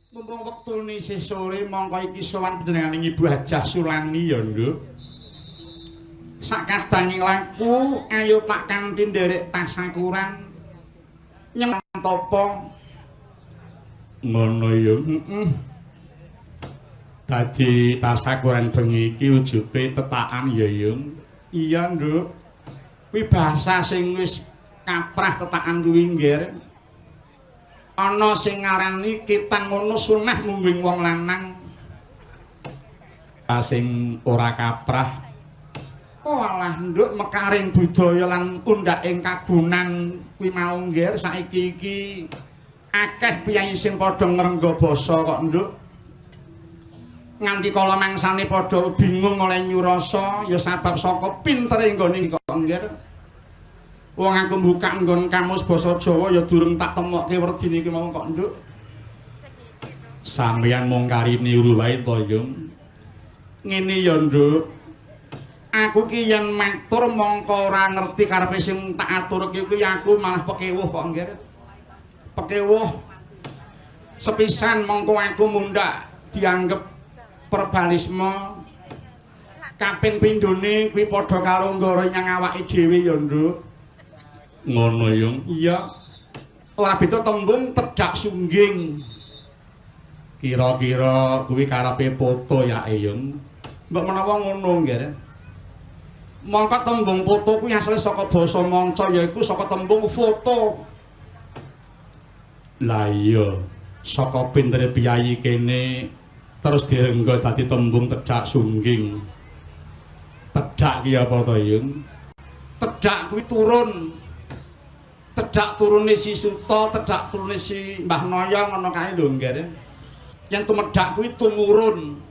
Mumpung wektune isih sore mongko iki sowan panjenenganing Ibu Hajah Sulani ya, Nduk. Sakadanging laku ayo tak kanthi nderek tasakuran nyang topo ngono ya. Dadi tasakuran bengi iki ujube tetakan ya, Yung. Iya, Nduk. Kuwi bahasa sing wis kaprah tetakan kuwi nggih. Ana sing ngarani kitang ngono sunah mungguing wong lanang. Sing ora kaprah. Oh alah, Nduk, mekaring budaya lan undhaking kagunan kuwi mau nggih saiki iki akeh piyai sing padha ngrengga basa kok, Nduk. Nganti kala mangsane padha bingung oleh nyurasa ya sabab saka pintere nggone kok nggih. Wong aku mbukak nggon kamus basa Jawa ya durung tak temokke werdine iki mau kok, Nduk. Sampeyan mung kari niru wae to, Yung. Ngene ya, Nduk. Aku ki yen matur mongko ora ngerti karepe sing tak aturke kuwi aku malah pekewuh kok nggih. Pekewuh. Sepisan mongko aku mundhak dianggep perbalisme. Kaping pindhone kuwi padha karo nggara nyang awake dhewe ya, Nduk. Ngono, Yung. Iya. Ora beda tembung tedhak sungging. Kira-kira kuwi karepe foto ya, Yung. Mbok menawa ngono nggih. Mongko tembung foto kuwi asale saka basa manca yaiku saka tembung foto. Lah iya, saka pintere piyai kene terus direngga dadi tembung tedhak sungging. Tedhak ki apa to, Yung? Tedhak kuwi turun. Tedhak turune si Suta, tedhak turune si Mbah Noyo ngono kae lho nggih. Yen tumedhak kuwi tumurun.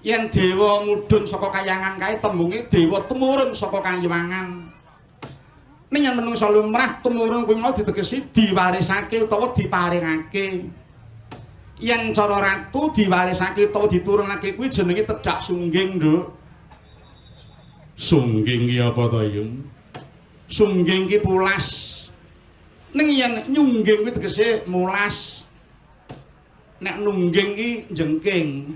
Yen dewa mudhun saka kayangan kae tembunge dewa tumurun saka kayangan. Ning yen menungsa lumrah tumurun kuwi mau ditegesi diwarisake utawa diparingake. Yen cara ratu diwarisake utawa diturunake kuwi jenenge tedhak sungging, Nduk. Sungging ki apa to, Yung? Sungging ki pulas. Ning yen nyungging kuwi tegese mulas. Nek nungging ki jengking.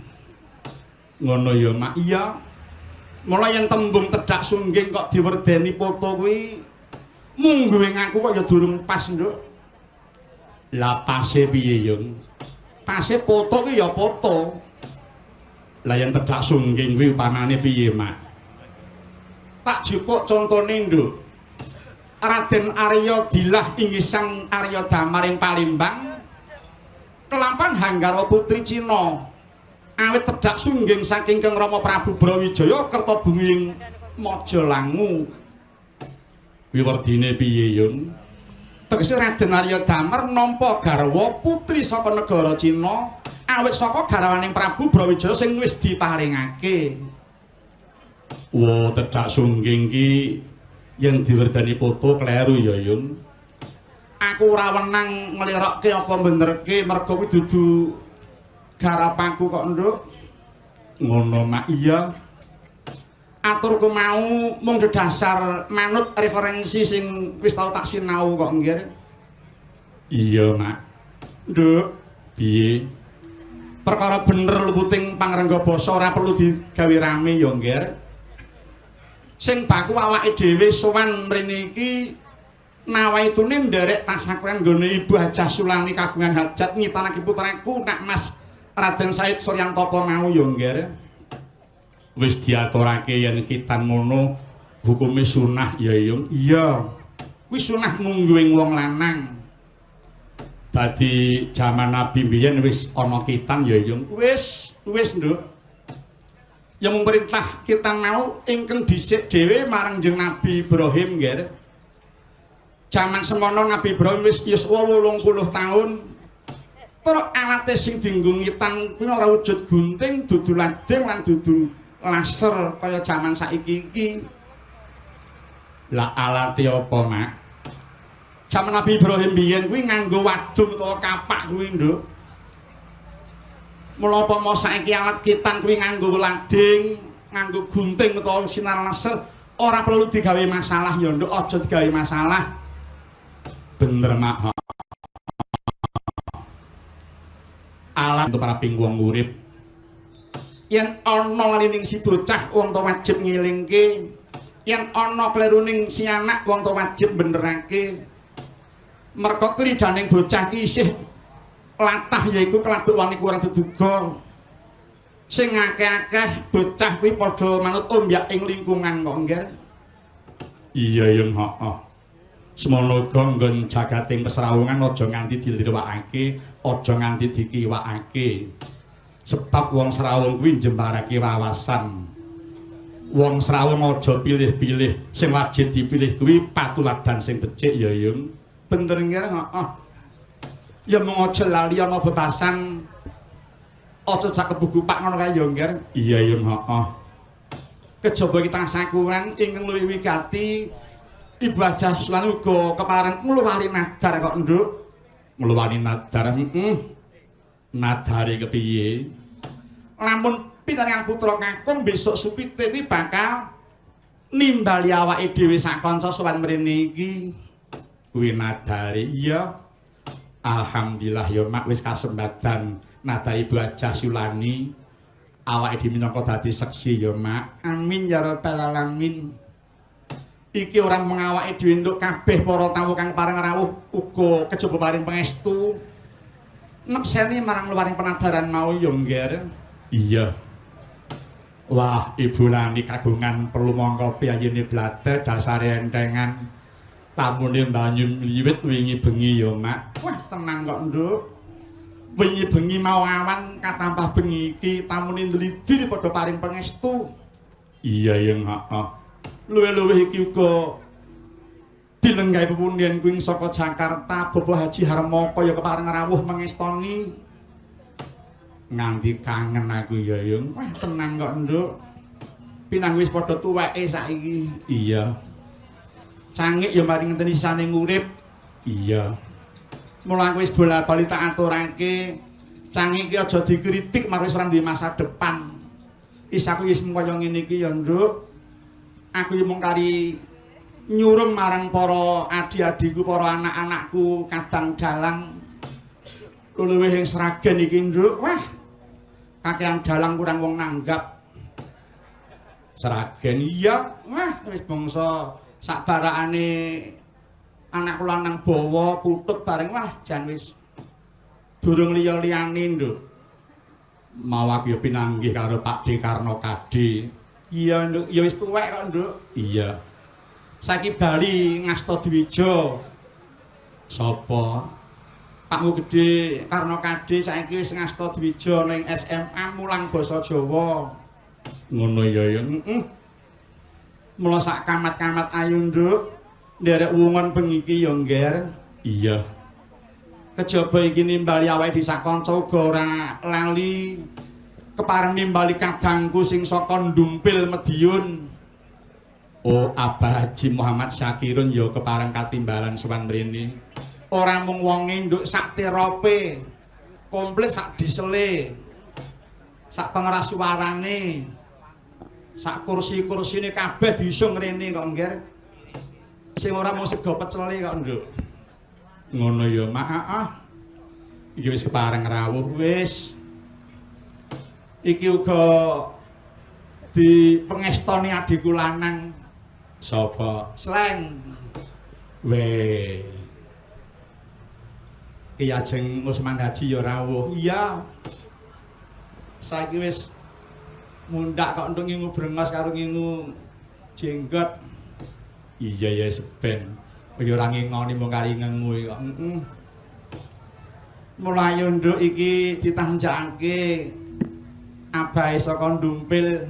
Ngono ya, Mak. Iya. Mula yen tembung tedhak sungging kok diwerdeni foto kuwi mungguing aku kok ya durung pas, Nduk. Lah pase piye, Yung? Pase foto kuwi ya foto. Lah yen tedhak sungging kuwi upamane piye, Mak? Tak jupuk contone, Nduk. Raden Arya Dilah inggih Sang Arya Damaring Palimbang kelampang Hanggarwa putri Cina. Awit tedhak sungging saking Kang Rama Prabu Brawijaya kerta bumi Majalangu. Kuwi werdine piye, Yung? Tegese Raden Arya Damar nampa garwa putri saka negara Cina awit saka garwaning Prabu Brawijaya sing wis diparingake. Wo tedhak sungging ki yen diwerdani foto kleru ya, Yung. Aku ora wenang nglirokke apa benerke merga kuwi dudu garapaku kok, Nduk. Ngono, Mak. Iya. Aturku mau mung dhasar manut referensi sing wis tau tak sinau kok nggih. Iya, Mak. Nduk, piye? Perkara bener luputing pangrengga basa ora perlu digawe rame ya, nggih. Sing baku awake dhewe sowan mrene iki nawaitune nderek tasakuran nggone Ibu Hajah Sulani kagungan hajat nyitanake putraku Nak Mas Raden Said Suryantapa mau ya nggih. Wis diaturake yen kitan ngono hukume sunah ya, Yung. Iya. Kuwi sunah mungguing wong lanang. Dadi jaman Nabi mbiyen wis ana kitan ya, Yung. Wis, Nduk. Ya mung perintah kita mau ingkang dhisik dhewe marang Jeneng Nabi Ibrahim nggih. Jaman semono Nabi Ibrahim wis 80 taun. Terus alate sing dienggo ngitan kuwi ora wujud gunting, dudu lading lan dudu laser kaya jaman saiki iki. Lah alate apa, Mak? Jaman Nabi Ibrahim biyen kuwi nganggo wadung utawa kapak kuwi, Nduk. Mula apa mau saiki alat kitan kuwi nganggo lading, nganggo gunting utawa sinar laser, ora perlu digawe masalah ya, Nduk. Aja digawe masalah. Bener, Mak. alam tumraping wong urip. Yen ana lining si bocah wong tuwa wajib ngilingke, yen ana kleruning si anak wong tuwa wajib benerake. Merga kridaning bocah ki isih latah yaiku keladuk wani kurang diduga. Sing akeh-akeh bocah kuwi padha manut ombyak ing lingkungan kok nggih. Iya yen heeh. Semono uga nggon jagating pesrawungan aja nganti dilirwakake, aja nganti dikiwakake. Sebab wong serawung kuwi njembarake wawasan. Wong serawung aja pilih-pilih, sing wajib dipilih kuwi patuladan sing becik ya Yung. Bener nggih heeh. Ya mung aja lali ana bebasan. Aja cak kebugupak ngono kae ya nggih. Iya Yung heeh. Kejaba kita sakuran ingkang luwih wigati Ibu Hajah Sulani uga kepareng ngluwari nadar kok Nduk. Ngluwari nadar nadare kepiye? Lamun pinangan putra kakung besok supite iki bakal nimbali awake dhewe sak kanca sowan mrene iki. Kuwi nadare. Iya. Alhamdulillah ya Mak wis kasembadan nadar Ibu Hajah Sulani. Awake dhewe minangka dadi seksi ya Mak. Amin ya rabbal alamin. Iki ora mung awake dhewe nduk kabeh para tamu kang pareng rawuh uga kejaba paring pangestu. Nekseni marang luwaring penadaran mau ya nggih. Iya. Wah, Ibu Lani kagungan perlu mongko piyayene blater dasare entengan. Tamune banyu liwit wingi bengi ya Mak. Wah, tenang kok nduk. Wingi bengi mau awan katambah bengi iki tamune ndlidhi padha paring pangestu. Iya yang heeh. Luwih-luwih iki uga dilenggahi pepundhen kuwi saka Jakarta Bapak Haji Harmoko ya kepareng rawuh mengestoni. Nganti kangen aku ya Yung. Wah tenang kok Nduk. Pinang wis padha tuweke saiki. Iya. Cangik ya mari ngenteni sisane ngurip. Iya. Mula aku wis bola-bali tak aturake. Cangik iki aja dikritik marang wis ora duwe masa depan. Isaku wis mung kaya ngene iki ya Nduk. Aku mung kari nyurum marang para adi-adiku, para anak-anakku kadang dalang luwih ing Sragen iki Nduk. Wah. Kakean dalang kurang wong nanggap. Sragen iya, wah wis bangsa sak barakane anak kula nang bawa putut bareng wah jan wis durung liya-liyane Nduk. Mau aku ya pinanggih karo Pak D Karno Kadi. Iya Nduk, ya wis tuwek kok Nduk. Iya. Saiki bali ngasta Dwija. Sapa? Pakmu Gedhe Karno Kadi saiki wis ngasta Dwija ning SMA mulang basa Jawa. Ngono ya ya. Mula sak kamat-kamat ayu Nduk. Nderek wungon bengi iki ya ngger. Iya. Kejaba iki nimbali awake dhewe sak kanca uga ora lali kepareng nimbali kadangku sing saka Ndumpil Mediun. Oh, Abah Haji Muhammad Syakirun ya kepareng katimbalan sowan mrene. Ora mung wonge Nduk sak terope, komplit sak disele. Sak pengeras suarane. Sak kursi-kursine kabeh diusung rene kok nggih. Sing ora mung sega pecele kok Nduk. Ngono ya, Mak. Heeh. Iki wis kepareng rawuh wis. Iki uga dipengestoni adikku lanang. Sapa? Sleng. Weh. Ki ajeng Usman Haji ya rawuh. Iya. Saiki wis mundak kok entuk ngingu brengos karo ngingu jenggot. Iya ya seben. Ya ora ngingoni mung kari ngengu kok. Heeh. Mulai nduk iki ditanjakake abahe saka Ndumpil.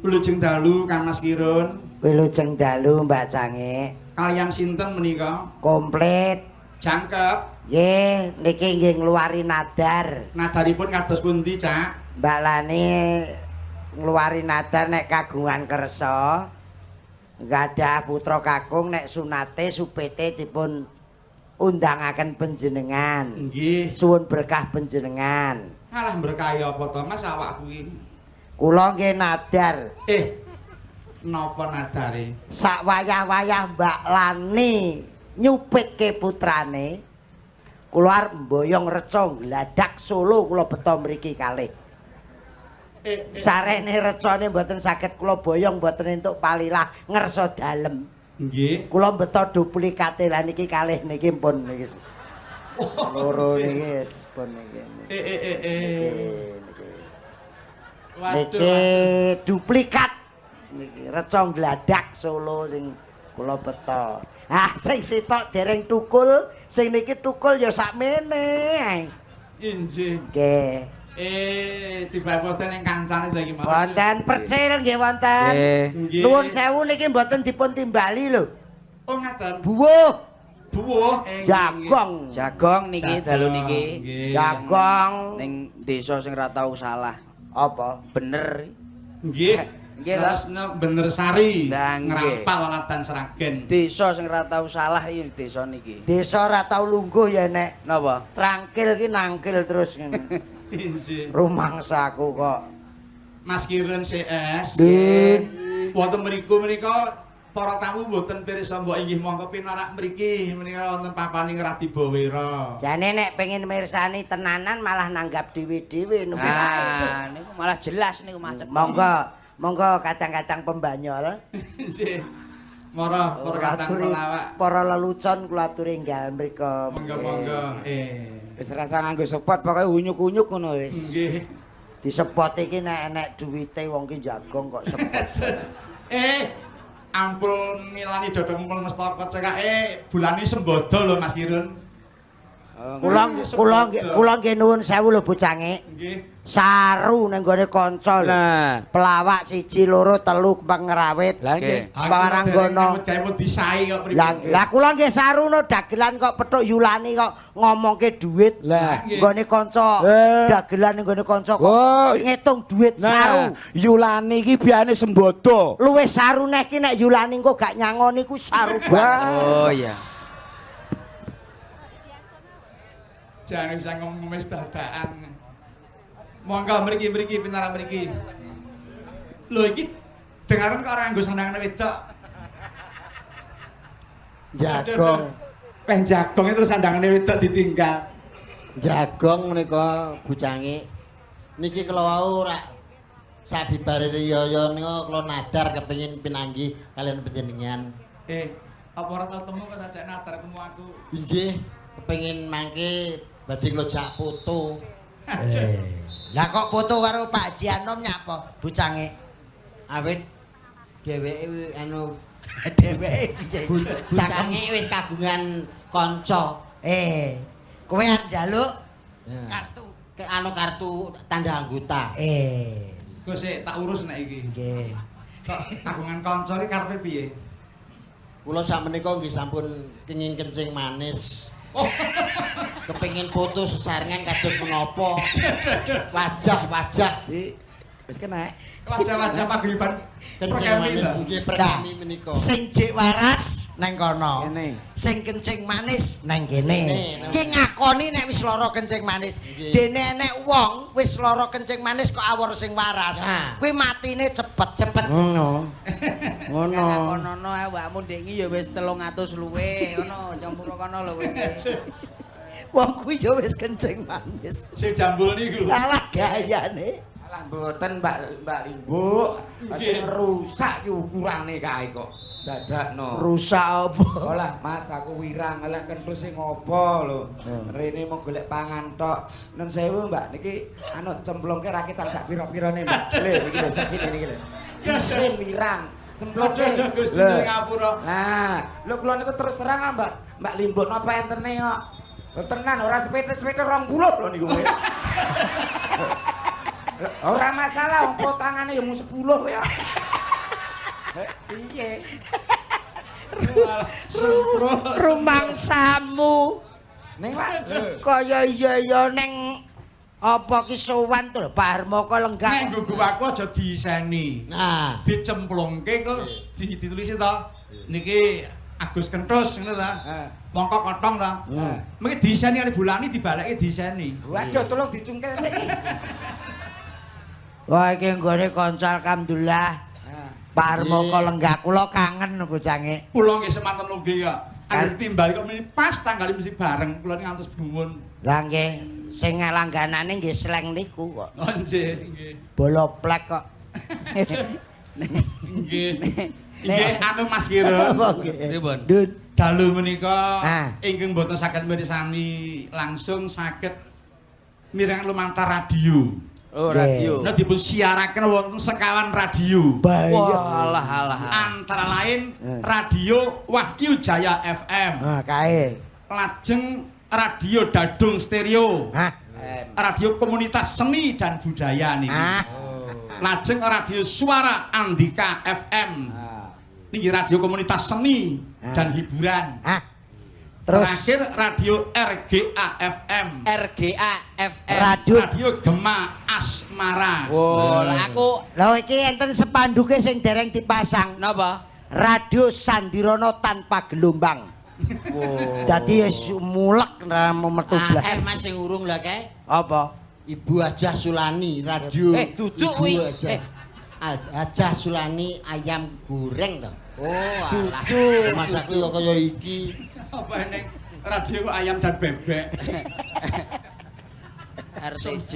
Wilujeng dalu Kang Mas Kirun. Wilujeng dalu Mbak Cangik. Kalian sinten menika? Komplit. Jangkep. Nggih, niki nggih ngluwari nadar. Nadaripun kados pundi, Cak? Mbak Lani ngluwari nadar nek kagungan kersa. Gadah putra kakung nek sunate supete dipun undangaken panjenengan. Nggih. Suwun berkah panjenengan. Alah berkahi apa to Mas awak kuwi? Kula nggih nadar. Napa nadare? Sak wayah-wayah Mbak Lani nyupitke putrane Kula arep mboyong reca gladak Solo kula beto mriki kalih. Sarene recane mboten saged kula boyong mboten entuk palilah ngersa dalem. Nggih. Kula beto duplikate lah niki kalih niki pun niki. Loro niki pun niki. Niki duplikat niki reca gladak Solo sing kula beto. Ah sing sitok dereng tukul, sing niki tukul ya sakmene. Injih. Nggih. Tiba wonten ing kancane ta iki mau. Wonten percil nggih wonten. Nuwun sewu niki mboten dipun timbali lho. Oh ngaten. Buwuh. Buwuh Jagong. Jagong niki dalu niki. Jagong Ning desa sing ora tau salah. Apa? Bener. Nggih. Nggih Terusna bener sari. Lah, nggih. Ngrampal alatan Sragen. Desa sing ora tau salah iki desa niki. Desa ora tau lungguh ya nek. Napa? Trangkil ki nangkil terus ngene. Injih. Rumangsaku kok. Mas Kiren CS. Nggih. Wonten mriku menika para tamu mboten pirsa mbok inggih monggo pinarak mriki menika wonten papaning Radi Bawira. Jane nek pengen mirsani tenanan malah nanggap dhewe-dhewe niku. Ah, niku malah jelas niku macet. Monggo kadang-kadang pembanyol. Nggih. Mara para kadang pelawak. Para lelucon kula aturi enggal mriku. Monggo-monggo. Wis rasa nganggo sepot pokoke unyuk-unyuk ngono wis. Nggih. Disepot iki nek enek duwite wong ki jagong kok sepot. Ampun milani dodok mumpun mestaka cekake bulane sembodo lho Mas Kirun. Kula nggih nuwun sewu lho bocange. Nggih. Saru ning gone kanca lho. Pelawak 1 2 3 pengrawit. Lah nggih. Paranggono. Gawe disai kok pripun. Lah kula nggih saruno dagelan kok petuk Yulani kok ngomongke dhuwit. Lah nggone kanca dagelan ning gone kanca kok ngitung dhuwit saru. Yulani iki biane sembodo. Luwih saru neh ki nek Yulani engko gak nyangoni ku saru banget. Oh iya. Jangan bisa ngomong wis dadakan. Monggo mriki pinarak mriki. Lho iki dengaran kok ora nganggo sandhangan wedok. Jagong. Jagong itu sandhangane wedok ditinggal. Jagong menika bucange. Niki kula wau rak sabibare riyaya nika kula nadar kepengin pinanggih kalian panjenengan. Apa ora tau temu kok sajak nadar temu aku. Inggih, kepengin mangke badhe kula jak foto. Lah kok foto karo Pak Haji Anom nyapa bucange? Awit dheweke anu Dheweke piye? bucange wis kagungan kanca. Kowe arep njaluk Kartu kartu tanda anggota. Kok sik tak urus nek iki. Nggih. Kok kagungan kanca iki karepe piye? Kula sakmenika nggih sampun kenging kencing manis. Kepengin foto sesarengan kados menapa. Wajah-wajah. Wis kena. Wajah-wajah paguyuban Kencing manis nggih perkami menika. Sing jek waras nang kono. Kene. Sing kencing manis nang kene. Ki ngakoni nek wis lara kencing manis. Dene enek wong wis lara kencing manis kok awor sing waras. Kuwi matine cepet-cepet. Ngono. Ngono. Kono awakmu ndek iki ya wis 300 luwih ngono campur kono lho kowe iki. Wong kuwi ya wis kencing manis. Sing jambul niku. Alah gayane. Alah mboten Mbak Limbu. Sing rusak ki ukurane kae kok. Dadakno. Rusak apa? Olah Mas aku wirang alah kentus sing ngopo lho. Rene mau golek pangan tok. Nun sewu Mbak niki anu cemplungke rakitan sak pira-pirane Mbak. Lho niki lho sesine niki lho. Disin wirang. Cemplungke. Gusti ngapura. Nah, lho kula niku terus terang Mbak Limbu napa entene kok. Lho tenan ora sepete-sepete 20 lho niku. Ora masalah wong potangane ya mung 10 ya. Piye? Rumangsamu. Ning Pak Kaya iya ning apa ki sowan to Pak Harmoko lenggah. Nek nggugu aku aja diseni. Nah, Dicemplungke kok ditulisi to. Niki Agus Kentus ngono ta. Mongko kotong ta. Mengki diseni kali bulani dibalekke diseni. waduh tolong dicungkel sik. Wah iki nggone kanca alhamdulillah. Pak Harmoko lenggah kula kangen bocange. Kula nggih semanten ugi ya. Angger timbal kok pas tanggal mesti bareng kula ngantos bumun. Lah nggih, sing langganane nggih sleng niku kok. Oh nggih, nggih. Bola plek kok. Nggih. Nggih anu Mas Kirun. Pripun? Dun. Dalu menika ingkang boten saged mirsani langsung saged mirengaken lumantar radio. Oh, radio. Nah dipun siaraken wonten sekawan radio. Walah alah. Antara lain radio Wahyu Jaya FM. Nah, kae. Lajeng radio Dadung Stereo. Hah? Radio Komunitas Seni dan Budaya niki. Lajeng radio Suara Andika FM. Niki radio Komunitas Seni dan Hiburan. Terus terakhir radio RGA FM. RGA FM. Radio Gema Asmara. Oh, aku lho iki enten sepanduke sing dereng dipasang. napa? Radio Sandirono tanpa gelombang. Wow. Dadi mulek metu blas. Mas sing urung lah kae. Apa? Ibu Hajah Sulani radio. Duduk kuwi. Hajah Sulani ayam goreng to. Oh, alah. Duduk. Mas aku yo kaya iki. Apa ning radio kok ayam dan bebek. RTJ.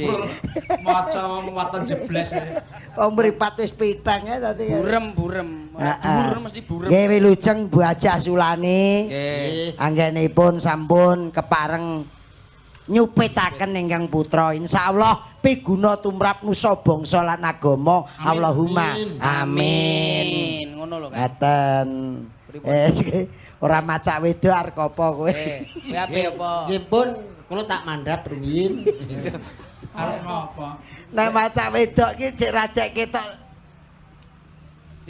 Maca muatan jebles wae. Wong mripat wis piteng ya dadi. Burem. Dur mesti burem. Nggih wilujeng Bu Hajah Sulani. Nggih. Anggenipun sampun kepareng nyupetaken ingkang putra insyaallah piguna tumrap nusa bangsa lan agama. Allahumma amin. Ngono lho kan. Ngaten. Ora macak wedok arep apa kowe? Kowe ape apa? Nggih pun kula tak mandhap rumiyin. Arep napa? Nek macak wedok ki cek radek ketok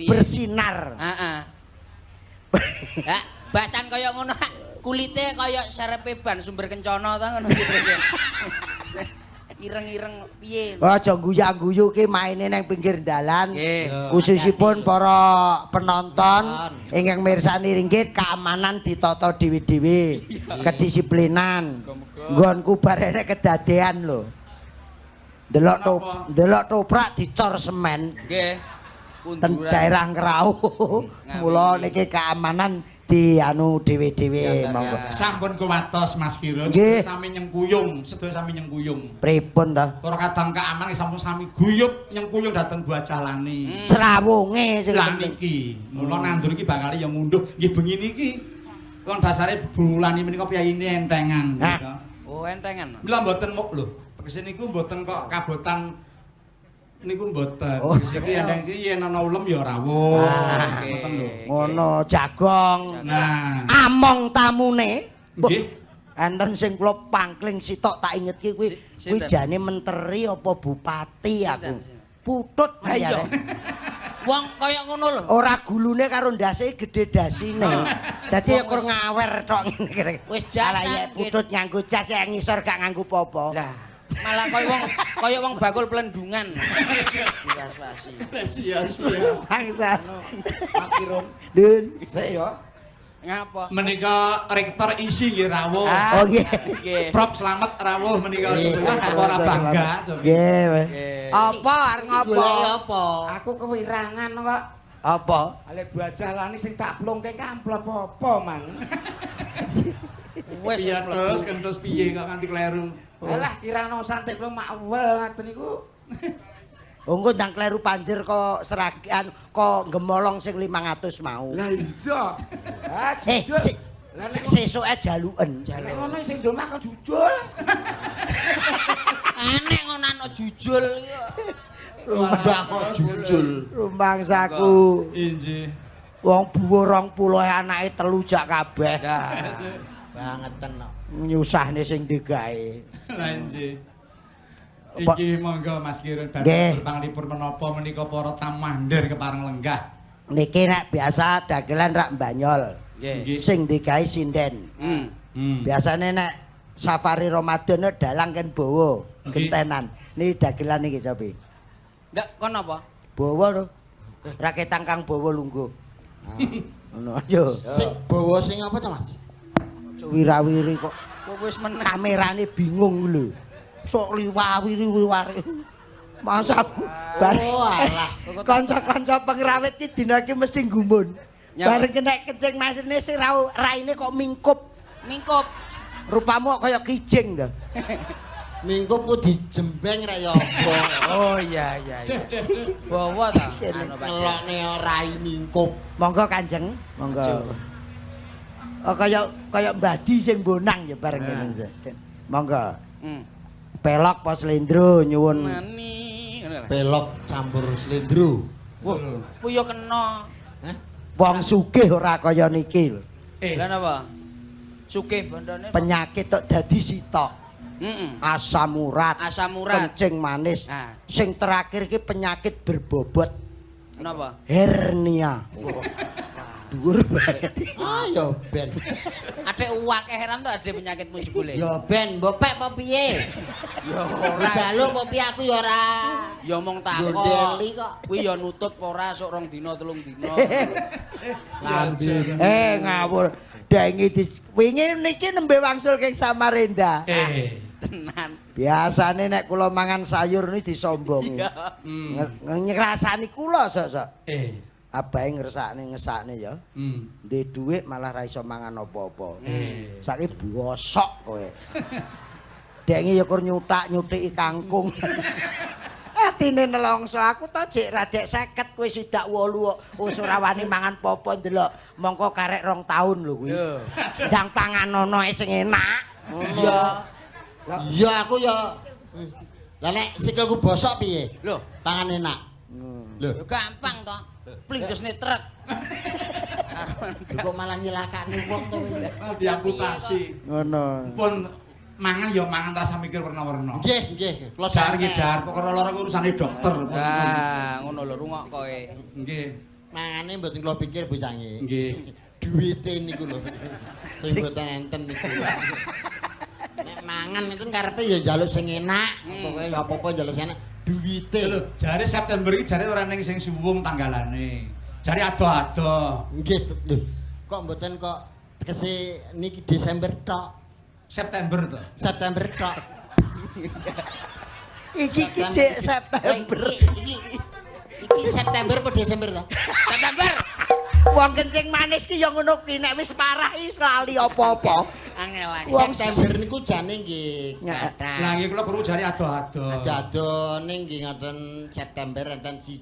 bersinar. Heeh. Ha, basan kaya ngono. Kulite kaya serepe ban sumber kencana ta ngono iki. Ireng-ireng piye? Aja guyu-guyu ki maine nang pinggir dalan. Nggih. Khususipun para penonton ingkang mirsani ringgit keamanan ditata dhewe-dhewe. Kedisiplinan. Nggonku barene kedadean lho. Delok toprak dicor semen. Nggih. Ten daerah Ngrau. Mula niki keamanan dianu dhewe-dhewe monggo. Sampun kuwatos Mas Kirun, Nggih. sedaya sami nyengkuyung. Pripun to? Para kadang keamanan sampun sami guyub nyengkuyung dhateng Buah Jalani. Serawunge sing Lah niki, mula nandur iki bakal ya munduh nggih bengi niki. Wong dasare bulan menika piyayine entengan menika. Oh, entengan. Mila mboten muk lho. Tegese niku mboten kok kabotan niku mboten. Oh. Tegese iki endeng iki yen ana ulem ya rawuh. Ngoten lho. ngono jagong. Nah, Among tamune. nggih. Enten sing kula pangkling sitok tak ingetke kuwi Sinten? jane menteri apa bupati aku. Putut Ha iya. mayare. Wong kaya ngono lho. Ora gulune karo ndase gedhe dasine. Dadi ya kur ngawer tok ngene kira. Wis jasan, ya putut nganggo jas yang ngisor gak nganggo apa-apa. Lah, malah kaya wong bakul plendungan. Diwas-wasi. Sia-sia. Bangsa. Mas Kirun. Dun. Sik yo. Ngapa? Menika rektor isi nggih rawuh. Oh nggih. Nggih. Prof selamat rawuh menika ora bangga. Nggih. Apa arep ngopo? Golek apa? Aku kewirangan kok. Apa? Ale Buah Jalani sing tak plongke kamplop apa, Mang? Wis Iya terus kentus piye kok nganti kleru. Alah kirana santik kula makwel ngaten niku. Engko ndang kleru panjer kok seragian kok gemolong sing 500 mau. Lah iya. Ah, Eh, jujur. sesuke jaluken. Nek ngono sing domah kok jujul. Enek ngono ana jujul iki. Mbah kok jujul. Rumangsaku. Injih. Wong buwo 20 anake telu jak kabeh. Bangeten kok. Nyusahne sing digawe. Lah injih. Pak. Iki monggo Mas Kirun Nggih. badhe panglipur menapa menika para tamandir kepareng lenggah. Niki nek biasa dagelan rak Banyol. Nggih. Sing digawe sinden. Biasane nek safari Ramadan dalang kan bawa gentenan. Niki dagelan niki cobi. Ndak kon apa? Bawa to. Raketang kang bawa lungguh. Ngono aja. Sing bawa sing apa to, Mas? Wirawiri kok Kok wis meneng. kamerane bingung lho. Sok liwawiri-wiwari. Masa bare Oh, alah. kanca-kanca pengrawit ki dina iki mesti nggumun. Bareng kena kencing masine sing raine kok mingkup. Mingkup. Rupamu kok kaya kijing to. Mingkup ku dijembeng rek ya apa. Oh iya. Bawa ta anu Pak. Ngelokne rai mingkup. Monggo Kanjeng, monggo. Oh kaya mbadi sing bonang ya bareng ngene. Monggo. Pelok apa slendro nyuwun. Mani. Pelok campur slendro. Wah, ku yo kena. Hah? Wong sugih ora kaya niki lho. Lah napa? Sugih bandane. Penyakit tok dadi sitok. Asam urat. Kencing manis. Nah. Sing terakhir iki penyakit berbobot. Napa? Hernia. Dhuwur banget. Ya ben. Adek uwake heran to adek penyakitmu jebule. Ya ben, mbok pek apa piye? Ya ora. Jaluk apa piye aku ya ora. Ya mong takok. Gondeli kok. Kuwi ya nutut apa ora sok 2 dina 3 dina. Lambir. Ngawur. Dengi wingi niki nembe wangsul keng Samarinda. Tenan. Biasane nek kula mangan sayur ni disombongi. Ngrasani kula sok-sok. Abahe ngesakne ya. Ndek dhuwit malah ra iso mangan apa-apa. Saiki bosok kowe. Dengi ya kur nyuthaki kangkung. Atine nelongso aku to jek radek 50 kowe sidak 8 wis ora wani mangan apa-apa ndelok mongko karek 2 taun lho kuwi. Ndang panganono sing enak. Iya. Iya aku ya. Lah nek sikilku bosok piye? Lho, Pangan enak. Lho, ya gampang to. Plindesne truk. kok malah nyelakane wong to kowe. Diamputasi. Ngono. Pun mangan ya mangan rasa mikir warna-warna. Nggih. Kula dar nggih dar, pokoke lara urusane dokter. Ah, ngono lho rungok kowe. Nggih. Mangane mboten kula pikir bocange. Nggih. Duwite niku lho. Sing mboten enten niku. Nek mangan itu karepe ya njaluk sing enak. Pokoke ya apa-apa njaluk sing enak. Duwite Lho, jare September iki jare ora ning sing suwung tanggalane. Jare ado-ado. nggih lho. Kok mboten kok tegese niki Desember tok. September to. September tok. Iki cek September. Iki September apa Desember to? September. Wong kencing manis ki ya ngono ki nek wis parah iki lali apa-apa. Angel. September niku jane nggih. Lah nggih kula perlu jare ado-ado. Ado-ado ning nggih ngoten September enten 1.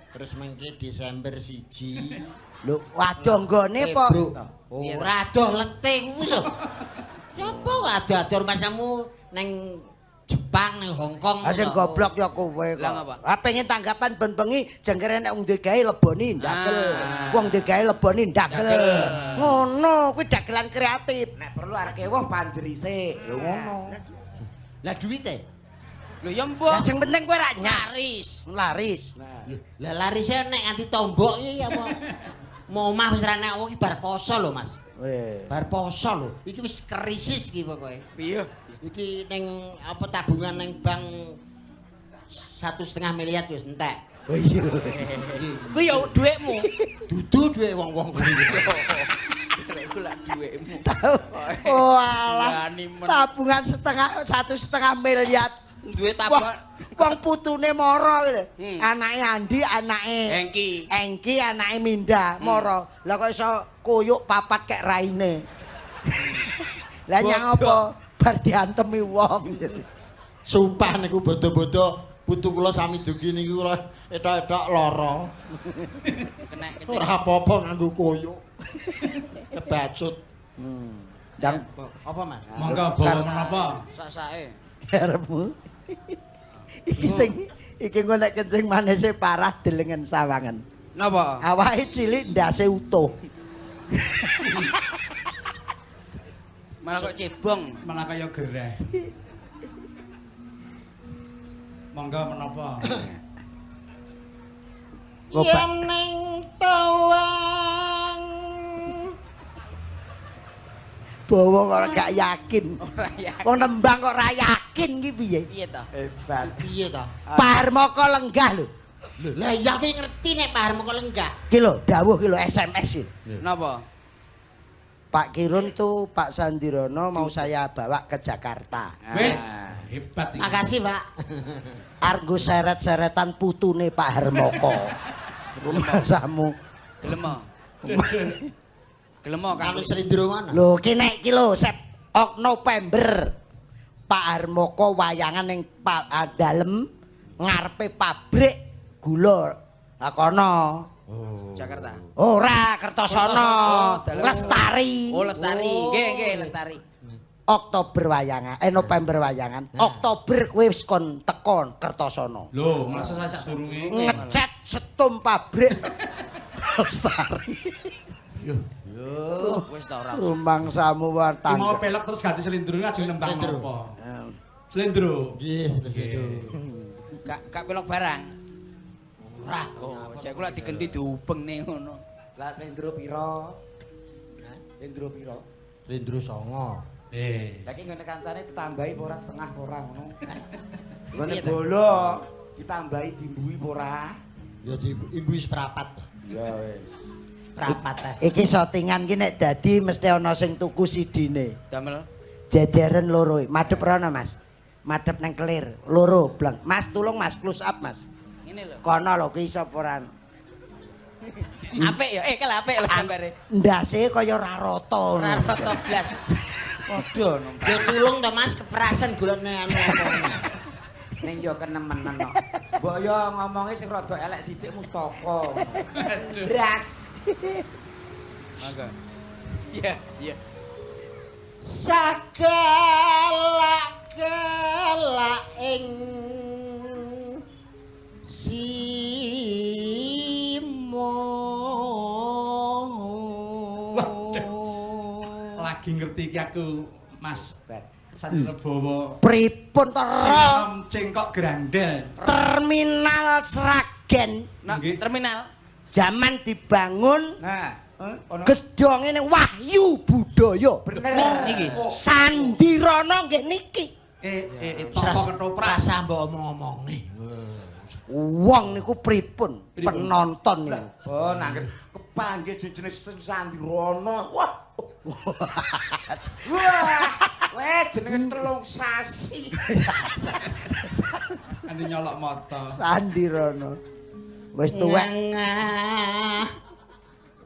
Terus mengke Desember 1. Lho, waduh nggone apa? Ora adoh lete kuwi lho. Sopo ado-ado rumahmu ning Jepang ning Hong Kong. Sing goblok ya kowe kok. Lah ngapa? Pengen tanggapan ben bengi jengkere nek wong duwe gawe leboni ndagel. Wong duwe gawe leboni ndagel. Ngono kuwi dagelan kreatif. Nek perlu areke wong panjeri sik. Lho ngono. Lah duwite. Lho ya mbok. Lah sing penting kowe ra nyaris. Laris. Lah larise nek anti tombok iki apa? Mau omah wis ra nek iki bar poso lho, Mas. Bar poso lho. Iki wis krisis iki pokoke. Piye? Iki ning apa tabungan ning bank 1,5 miliar wis entek. Oh iya. Kuwi ya dhuwitmu. Dudu dhuwit wong-wong kuwi. Rek ku lak dhuwitmu. Oh alah. Tabungan 1,5 miliar. Duwe tabungan. Wong putune mara lho. Anake Andi, anake Engki, anake Minda mara. Lah kok iso koyuk papat kek raine. Lah nyang apa? Bar diantemi wong. Sumpah niku bodo-bodo putu kula sami dugi niku kula etok-etok lara. Kena kecil. Ora apa-apa nganggo koyuk. Kebacut. Ndang Apa, Mas? Monggo bawa menapa? Sak-sake. karepmu. Iki engko nek kencing manise parah delengen sawangan. Napa? Awake cilik ndase utuh. Malah kok cebong. Malah kaya gereh. Monggo menapa? Yen ning tawang Bawa kok gak yakin. Ora yakin. Wong nembang kok ora yakin iki piye? Piye to? Hebat. piye to? Pak Harmoko lenggah lho. Lah iya aku ngerti nek Pak Harmoko lenggah. Ki lho dawuh ki lho SMS iki. Napa? Pak Kirun tuh Pak Sandirono mau saya bawa ke Jakarta. Wih, hebat iki. Makasih, Pak. Argo seret-seretan putune Pak Harmoko. Rumah samu. Gelem. Gelem kok Anu Slendro mana? Lho ki nek iki lho November Pak Harmoko wayangan ning dalem ngarepe pabrik gula. Lah kono. Jakarta. Ora Kertosono. Dalam- Lestari. Oh, Lestari. Nggih, Lestari. Oktober wayangan, November wayangan. Oktober kowe wis kon teko Kertosono. Lho, masa saya sak durunge. Ngecat setum pabrik Lestari. Wis ta ora. Rumangsamu Ki mau wartang. pelek terus ganti selindro ajeng nembang apa? Selindro. Nggih, Slendro. Gak pelok barang. Ora. Oh, cek kula digenti diubeng ning ngono. Lah Slendro pira? Slendro pira? Slendro 9. Lah ki ngene kancane ditambahi apa ora setengah apa ora ngono. Ngene Iya, ta? bolo ditambahi dimbui apa ora? Ya diimbu seprapat. Ya wis. Prapat. Iki shootingan ki nek dadi mesti ana sing tuku sidine. Damel. Jejeren loro. Madhep rono, Mas. Madhep nang kelir. Loro bleng. Mas tulung Mas close up, Mas. Ngene lho. Kono lho ki iso apa ora. Apik ya, kalau apik lho gambare. Ndase kaya ora rata ngono. Ora rata blas. Padha no. Ya tulung to Mas keperasan golekne anu apa. Ning yo kenemenen kok. Mbok yo ngomongi sing rada elek sithik mustaka. Bras. Mangga. Iya, iya. Sagala ing simo. Lagi ngerti iki aku, Mas. Sanrebowo. Pripun to? Sinom cengkok grandel. Terminal Sragen Nah, Nggih. terminal. zaman dibangun Nah, ono gedhong ini Wahyu Budaya. bener. Niki. Sandirana nggih niki. Toko ketoprak. Rasa mbok omong-omong nih. Wong niku pripun penonton niku. Oh, nangger kepanggih jenis Sandirana. Wah. Wah. Weh, jenenge telung sasi. Nanti nyolok moto. Sandirana. Wis tuwek.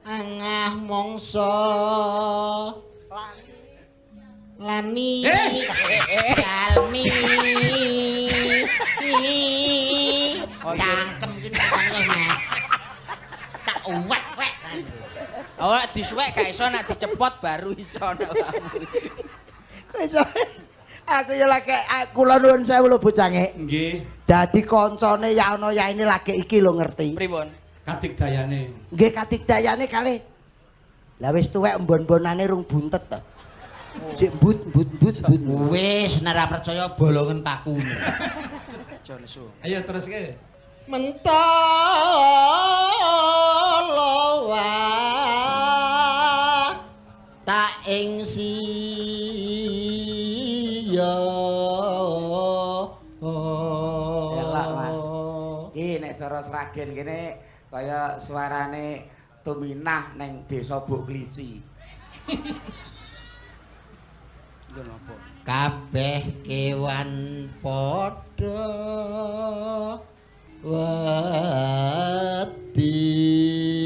Angah mongso lani kalmi cangkem kene kanggo masak tak uwek-wek. Ora disuwek gak iso nek dicepot baru iso nek. Iso. Aku ya lagi kula nuwun sewu lho bocange. Nggih, Dadi kancane ya ana ya ini lagi iki lho ngerti. Pripun? katik dayane. Nggih katigdayane kalih. Lah wis tuwek embon-embonane rung buntet to. Sik but. Wis nek ora percaya bolongen paku. Aja nesu. Ayo terus ke. Mentolo wae tak ing siya. Elak, Mas. Iki nek cara Sragen kene kaya suarane Tuminah neng Desa Buk Klici. Nggo napa? Kabeh kewan padha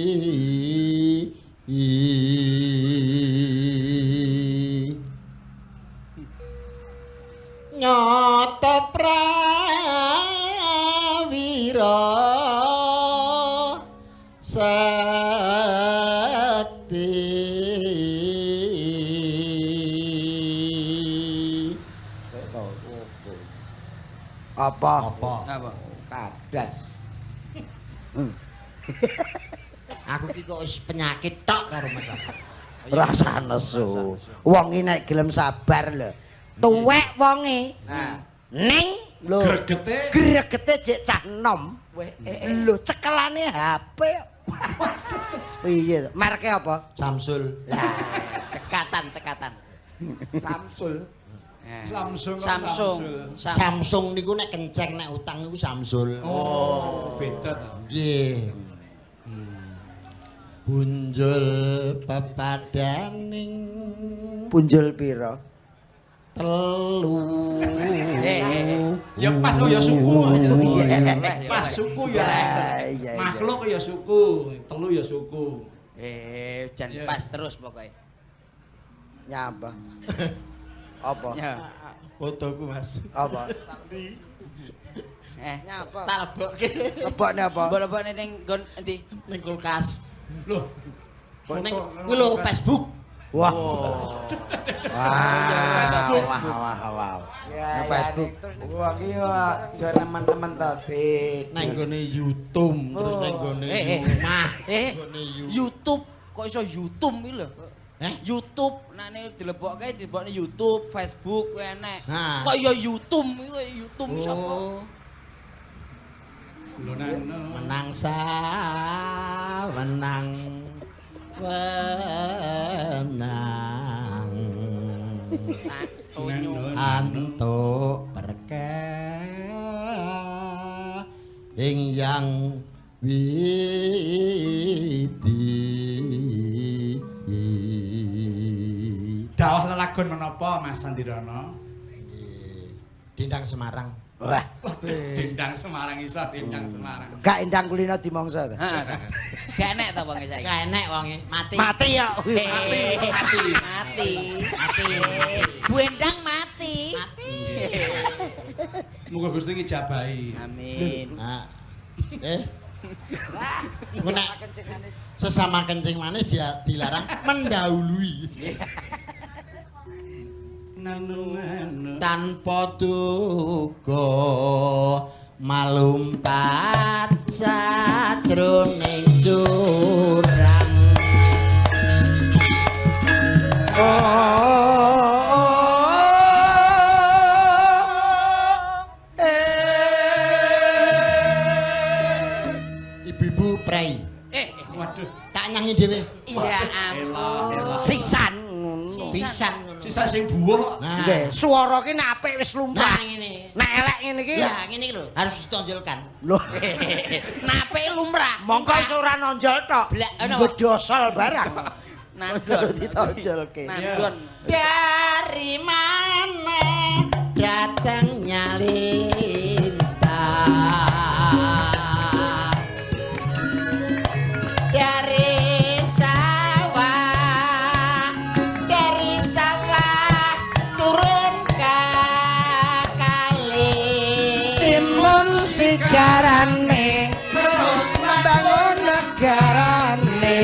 wedi nyata prawira sakti. Apa? Apa? Apa? Kadas. Aku ki kok wis penyakit tok karo masalah. Rasa nesu. Wong iki nek gelem sabar lho. Tuwek wonge. Nah, Ning lho Gregete. gregete jek cah enom. Lho cekelane HP. Piye? Merke apa? Samsul. Cekatan. Samsul. Samsung. Samsung niku nek kenceng nek utang niku Samsul. Oh, beda to. Nggih. Punjul pepadaning Punjul pira? telu. Ya pas oh ya suku. Iya. Pas suku ya. Iya. Makhluk ya suku, telu ya suku. Jan pas terus pokoknya. Nyapa? Apa? Ya. Fotoku Mas. Apa? Nyapa? Tak lebokke. Lebokne apa? Mbok-lebokne ning nggon endi? Ning kulkas. Loh. Ning kuwi lho Facebook. Wah. Facebook. Wah. Ya, Facebook. Wah, iki aja teman-teman tapi Nang gone YouTube, terus nang gone rumah. Gone YouTube kok iso YouTube iki lho. YouTube nane dilebokke YouTube, Facebook kuwi enek. Kok ya YouTube iki YouTube iki sapa? Lho menang wenang antuk berkah ing yang widi dawuh lelagon menapa Mas Sandirana? Dindang Semarang. Wah, Dendang Semarang iso dendang Semarang. gak endang kulino dimangsa ta? Heeh. Gak enek ta wonge saiki. Gak enek wonge, mati. Mati ya. Mati. Bu Endang mati. Muga Gusti ngijabahi. Amin. Nah. Nek sesama kencing manis dia dilarang mendahului. Tanpa duga malumpat sajroning jurang. Ibu-ibu prei. Waduh, Tak nyanyi dhewe. Iya ampun. Sisan. Pisan. sisa sing buah. Nah, Nggih, swara ki nek apik wis lumrah. nah ngene. Nek elek ngene iki. Ya, ngene iki lho, harus ditonjolkan. Lho, Nape lumrah. mongko wis ora nonjol tok. Bedosol barang. Nanggon. Ditonjolke. Nanggon. Dari mana datangnya lintang? Dari sawah turun ke kali. Timun sigarane Terus bangun negarane.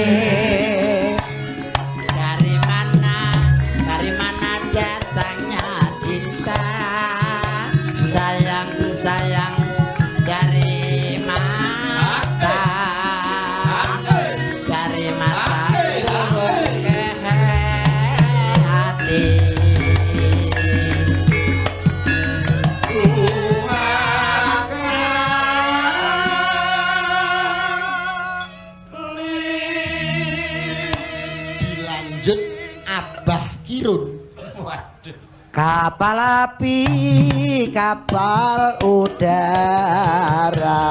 Dari mana datangnya cinta? Sayang dari mata. Dari mata turun ke hati. Dilanjut Abah Kirun. Waduh. Kapal api, kapal udara.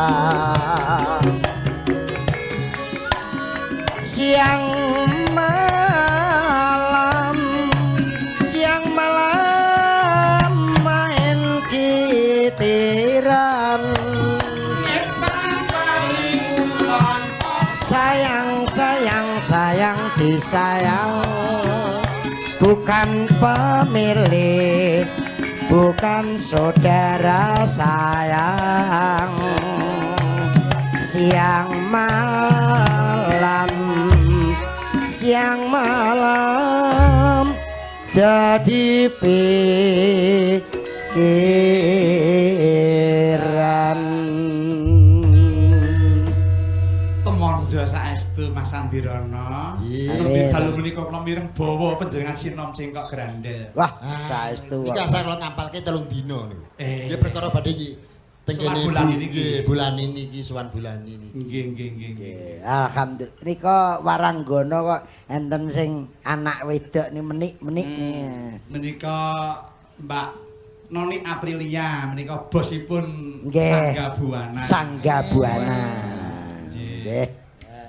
Siang malam main kitiran. Sayang disayang. Bukan pemilik, bukan saudara sayang. Siang malam jadi pikiran. Temonjo saestu Mas Sandirana. Amin. Dalu menika kula mireng bawa panjenengan sinom cengkok grandel. Wah, saestu. Iki asal kula ngampalke 3 dina niku. Eh. Ya perkara badhe iki. Sowan bulan ini iki. Bulan ini iki sowan bulan ini. Nggih. Alhamdulillah. Nika Waranggana kok enten sing anak wedok ni menik-menik. Menika Mbak Noni Aprilia menika bosipun Nggih. Sangga Buana. Sangga Buana. Nggih.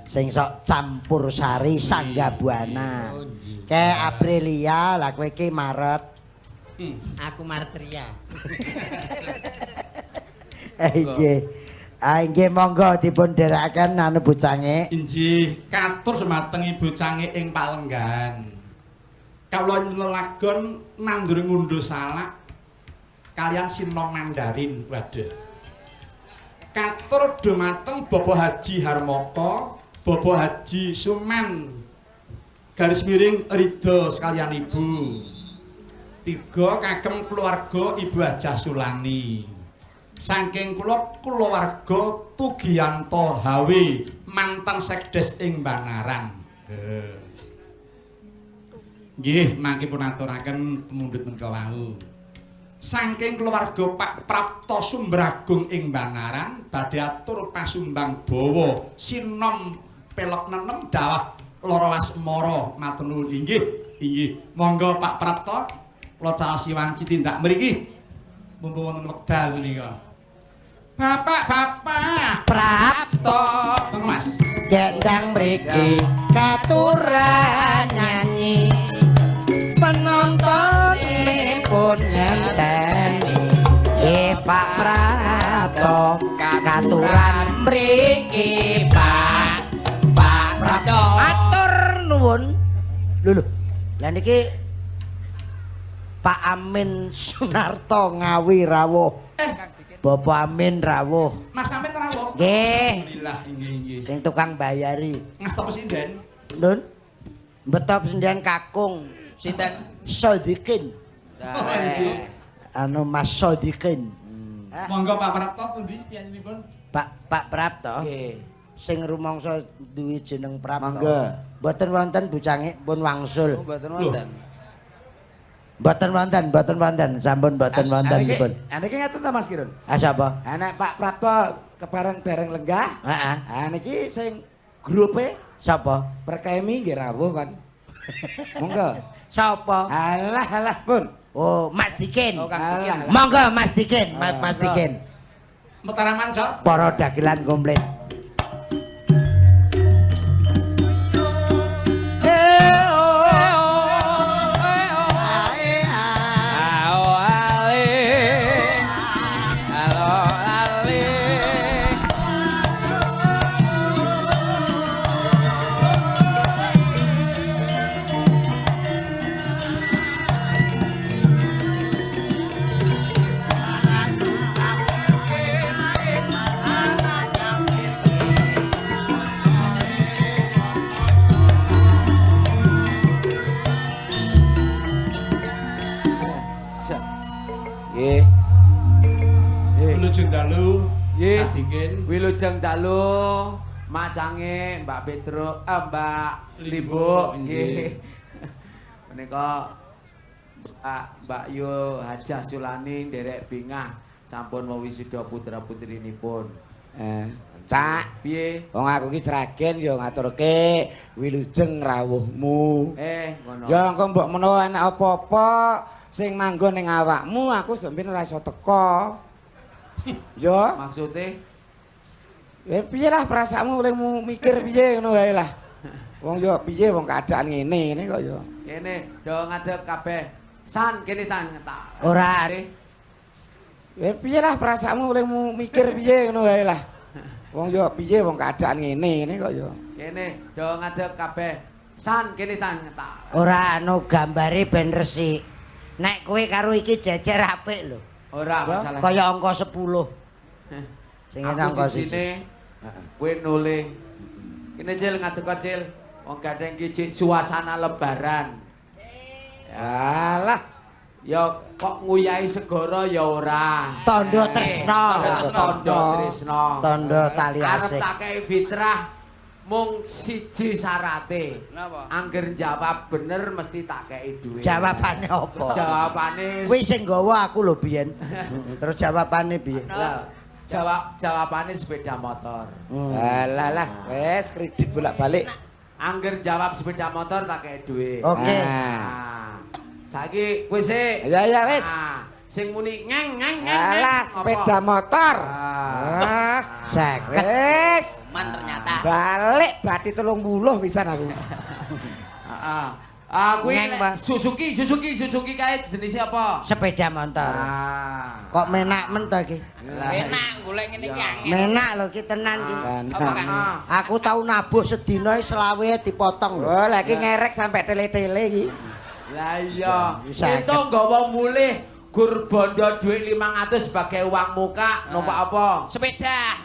Sing sok campur sari Sangga Buana. Ke Aprilia, lah kowe iki Maret. Aku Martria. Nggih. Inggih monggo dipun dherekaken anu bucange. Inggih, katur dumateng Ibu Cange ing Palenggan. Kawula nyelelagon nandur ngunduh salak kalian Sinom Mandarin. Waduh. Katur dumateng Bapak Haji Harmoko, Bapak Haji Suman. Garis miring Ridho sekalian Ibu. 3 kagem keluarga Ibu Hajah Sulani. Saking kula warga Tugiyanto HW mantan sekdes ing Banaran. Nggih, mangke pun aturaken pemundhut menika wau. Saking keluarga Pak Prapto Sumbragung ing Banaran badhe atur pasumbang bawa Sinom pelok nenem dawah Loro Asmara matur nuwun. Inggih, inggih. Monggo Pak Prapto kula caos wanci tindak mriki. Mumpung wonten wekdal menika. Bapak Prapto Mas gendang mriki katuran nyanyi penonton pun ngenteni Pak Prapto katuran mriki Pak Prapto atur nuwun lho lha niki Pak Amin Sunarto Ngawi rawuh Bapak Amin rawuh. Mas Amin rawuh. Nggih. Alhamdulillah nggih. Sing tukang bayari. Ngasta pesinden. Nun. Beto pesendhian kakung. Sinten? Sodikin. Oh, nggih. Anu Mas Sodikin. Monggo Pak Prapto pundi piyanipun? Pak Prapto. Nggih. Sing rumangsa duwe jeneng Prapto. Monggo. Mboten wonten bucange pun wangsul. Mboten wonten. Mboten wonten, sampun mboten wontenipun. Niki ngaten ta Mas Kirun? Ah sapa? Anak Pak Prapto kepareng dereng lenggah. Heeh. Niki sing grupe Sapa? Perkemi nggih rawuh kan. Monggo. Sapa? Alah pun. Oh, Mas Dikin. Oh, Kang Dikin. Monggo Mas Dikin, Mas Dikin. Metaraman, Cok. Para dagelan komplit. Wilujeng dalu. Nggih. Sadikin. Wilujeng dalu macange Mbak Petro, Mbak Limbo nggih. Menika Mbak Yu Hajah Sulani nderek bingah sampun mawisuda putra-putrinipun. Cak, piye? Wong aku ki sragen ya ngaturke wilujeng rawuhmu. Ngono. Ya engko mbok menawa enak apa-apa sing manggon ning awakmu aku sampeyan ora iso teka. Ya, maksude piye lah perasaanmu olehmu mikir piye ngono wae lah. Wong yo piye wong keadaan ngene kok yo. Kene do ngadeg kabeh. San kene san tak. Ora. Piye lah perasaanmu olehmu mikir piye ngono wae lah. Wong yo piye wong keadaan ngene kok yo. Kene do ngadeg kabeh. San kene san tak. Ora anu gambare ben resik. Nek kowe karo iki jejer apik lho. Ora masalah. Kaya angka 10. Sing angka 1. Kowe nulih. Kene Cil ngadeg Cil. Wong gadeng iki suasana lebaran. Alah. Ya kok nguyahi segara ya ora. Tondo tresna. Tondo tresna. Tondo tali asih. Arep tak kei fitrah mung siji syarate. Napa? Angger jawab bener mesti tak kei dhuwit. Jawabane apa? Jawabane Kuwi sing nggawa aku lho biyen. Terus jawabane piye? Jawabane sepeda motor. Alah wes kredit bolak-balik. Angger jawab sepeda motor tak kei dhuwit. Oke. Saiki kowe sik. Ya wis. Sing muni ngeng. Alah sepeda motor. 50. Man ternyata. Balik bathi 30 pisan aku. Heeh. Aku Suzuki kae jenisnya apa? Sepeda motor. Kok menak men to iki? Menak golek ngene iki angel. Menak lho iki tenan iki. Aku tau nabuh sedina 20 dipotong lho. Oh, lagi ngerek sampai tele-tele iki. Lah iya, itu nggawa mulih gur bondo dhuwit 500 sebagai uang muka, numpak apa? Sepeda.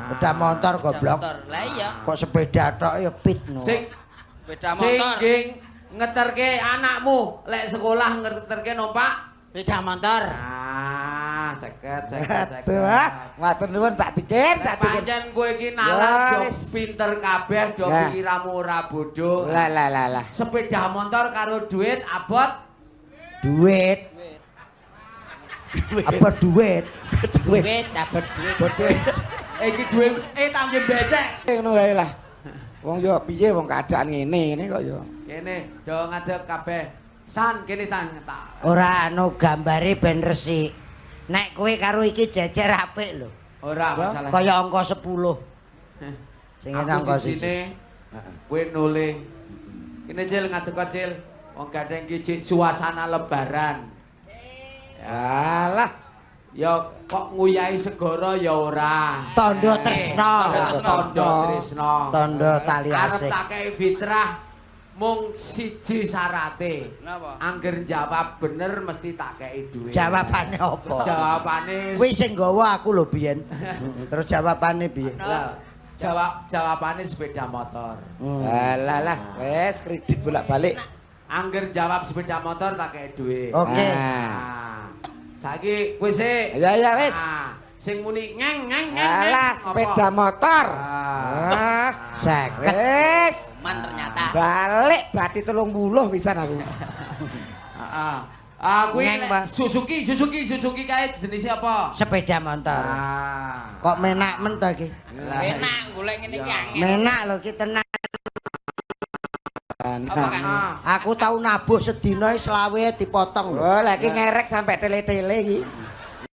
Sepeda motor goblok. Lah iya. Kok sepeda tok ya pit no. Sing sepeda motor. Sing ngeterke anakmu lek sekolah ngeterke numpak sepeda motor. Ceket. Aduh, matur nuwun tak dikir. Pancen kowe iki nalar yo pinter kabeh, do pikiramu ora bodho. Lah. Sepeda motor karo duit abot Duit. Apa duit? Duit abot duit. Iki duit tangge becek. Ngono wae lah. Wong yo piye wong keadaan ngene kok yo. Kene do ngadeg kabeh. San kene tan. Ora anu gambare ben resik. Nek kowe karo iki jejer apik lho. Ora masalah. Kaya angka 10. Sing angka siji. Kowe nulih. Kene Cil ngadeg Cil. Wong gadeng iki suasana lebaran. Alah. Ya kok nguyahi segara ya ora. Tondo tresna. Tondo tresna. Tondo tali asih. Arep tak kei fitrah mung siji syarate. Napa? Angger jawab bener mesti tak kei dhuwit. Jawabane apa? Jawabane kuwi sing nggawa aku lho biyen. Terus jawabane piye? Jawabane sepeda motor. Lah, wes kredit bolak-balik. Angger jawab sepeda motor tak kei dhuwit. Oke. Saiki kowe sik. Ya wis. Sing muni ngeng. Alah, sepeda motor. 50. Wis. Man ternyata. Balik bati 30 pisan aku. Kuwi Suzuki kae jenisnya apa? Sepeda motor. Kok menak men to iki? Menak golek ngene iki angel. Menak lho iki tenan. Aku tau nabuh sedina 20 dipotong lho. Oh, lagi ngerek sampai tele-tele iki.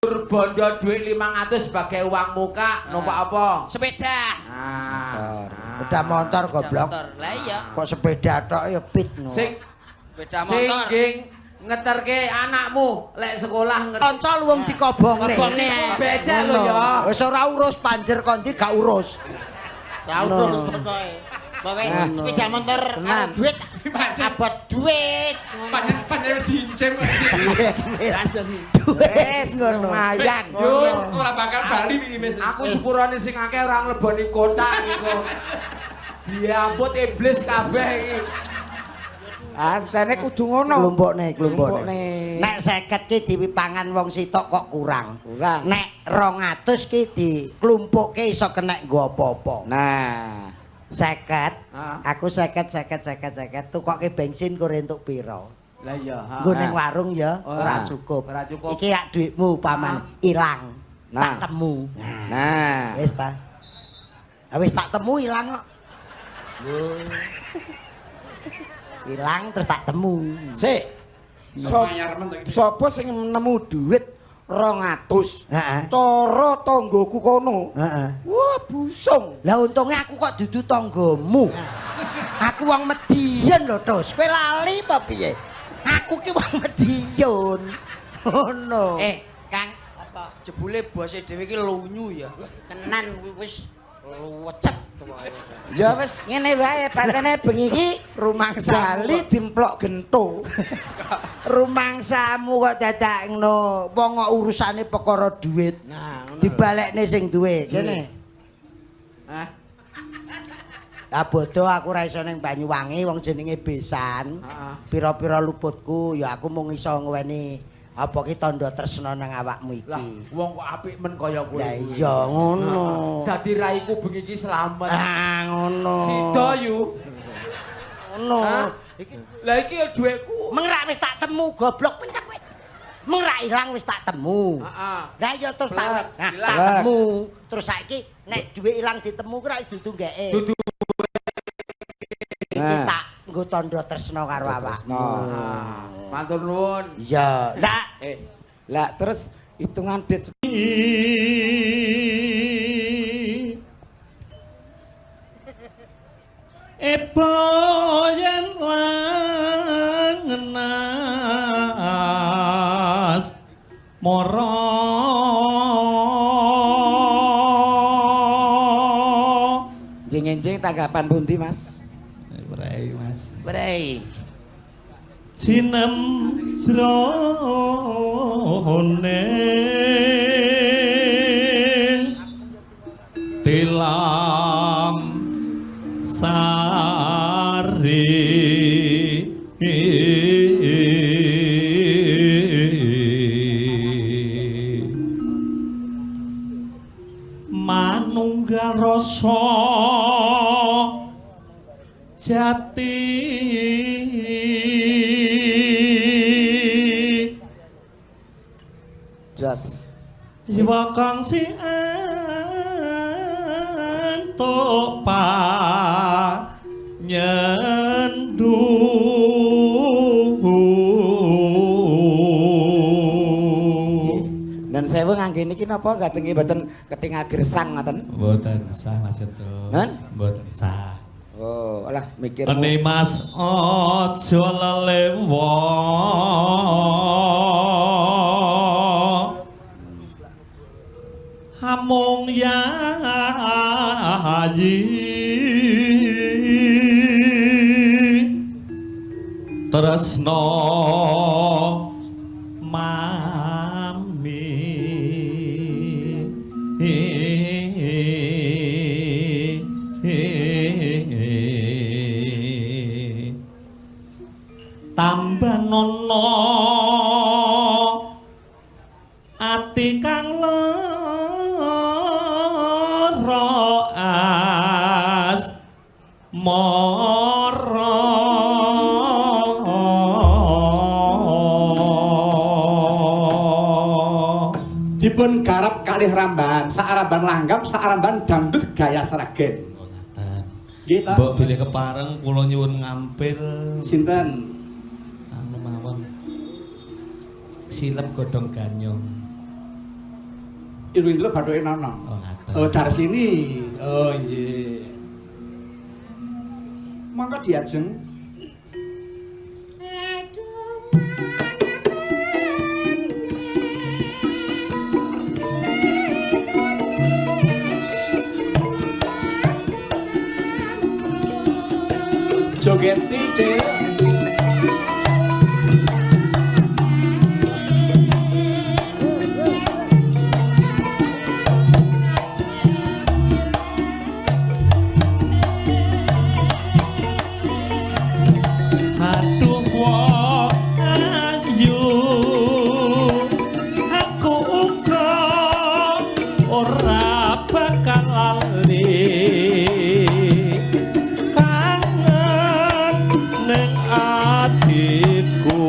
Gur bondo dhuwit 500 sebagai uang muka, numpak apa? Sepeda. Sepeda motor goblok. Lah iya. Kok sepeda tok ya pit no. Sing sepeda motor. Sing ngeterke anakmu lek sekolah kanca luwung dikobongne. Becek lho ya. Wis ora urus panjer kondi gak urus. Ra urus pokoke. Pokoke sepeda motor duit abot duit. Panjen wis diincim. Duit ngono. Lumayan. Ora bakal bali iki Mas. Aku sepurane sing akeh ora ngleboni kotak iku. Diambut iblis kabeh iki. Antene kudu ngono. Klumpukne. Nek 50 ki dipangan wong sitok kok kurang. Nek 200 ki diklumpukke iso kenek nggo apa-apa. Nah, 50. Aku 50 tukoke bensin kok entuk pira? Lah iya, Nggo ning warung ya ora cukup. Iki hak dhuwitmu paman ilang. Tak temu. Nah, wis ta. Wis tak temu ilang kok. Hilang terus tak temu. Sik. Sopo sing nemu duit 200? Heeh. Cara tanggoku kono. Heeh. Wah, busung. Lah untunge aku kok dudu tanggamu. Aku wong Medion lho, Tos. Kowe lali apa piye? Aku ki wong Medion. Ngono. Kang, apa jebule bose dhewe iki lunyu ya. Tenan wis wecet. Ya wis ngene wae, patene bengi iki rumangsali dimplok gento. Rumangsamu kok dadak ngono. Wong kok urusane perkara duit. Nah, ngono. Dibalekne sing duwe. Kene. Bodoh aku ra iso ning Banyuwangi wong jenenge Besan. Pira-pira luputku ya aku mung iso ngweni apa ki tandha tresna nang awakmu iki. Lah wong kok apik men kaya kowe. Lah iya ngono. Dadi raiku bengi iki slamet. Ngono. Sida yu. Ngono. Lah iki ya dhuwitku. Mengrak wis tak temu goblok menyang kowe. Mengrak ilang wis tak temu. Heeh. Lah iya terus tak temu. Terus saiki nek dhuwit ilang ditemu ku ra dudu nggeke. Dudu. Iki tak nggo tandha tresna karo awakmu. Matur nuwun. Iya. Lah terus hitungan dit Ebo yen Enjing-enjing tanggapan pundi, Mas? Prei, Mas. Prei. Sinem jroning tilam sari manunggal rasa jati Jas. jiwa kang si entuk panyendu Dan sewu ngangge niki napa gajengi mboten ketingal gersang ngoten? Mboten sah Mas Setus. Mboten sah. Oh, alah mikir. Ane Mas aja lelewo. Amung yayi tresno mami tambah nono ati kang lara as mara dipun garap kalih ramban saaramban langgam saaramban dangdut gaya seragen. Nggih ta? Mbok bilih kepareng kula nyuwun ngampil Sinten? anu mawon silep godhong ganyong. Iru-iru bathuke nono. Oh ngaten. Oh dari sini. Oh nggih. Monggo diajeng. Jogeti Cil. Aduh wong ayu aku uga ora bakal lali kangen ning atiku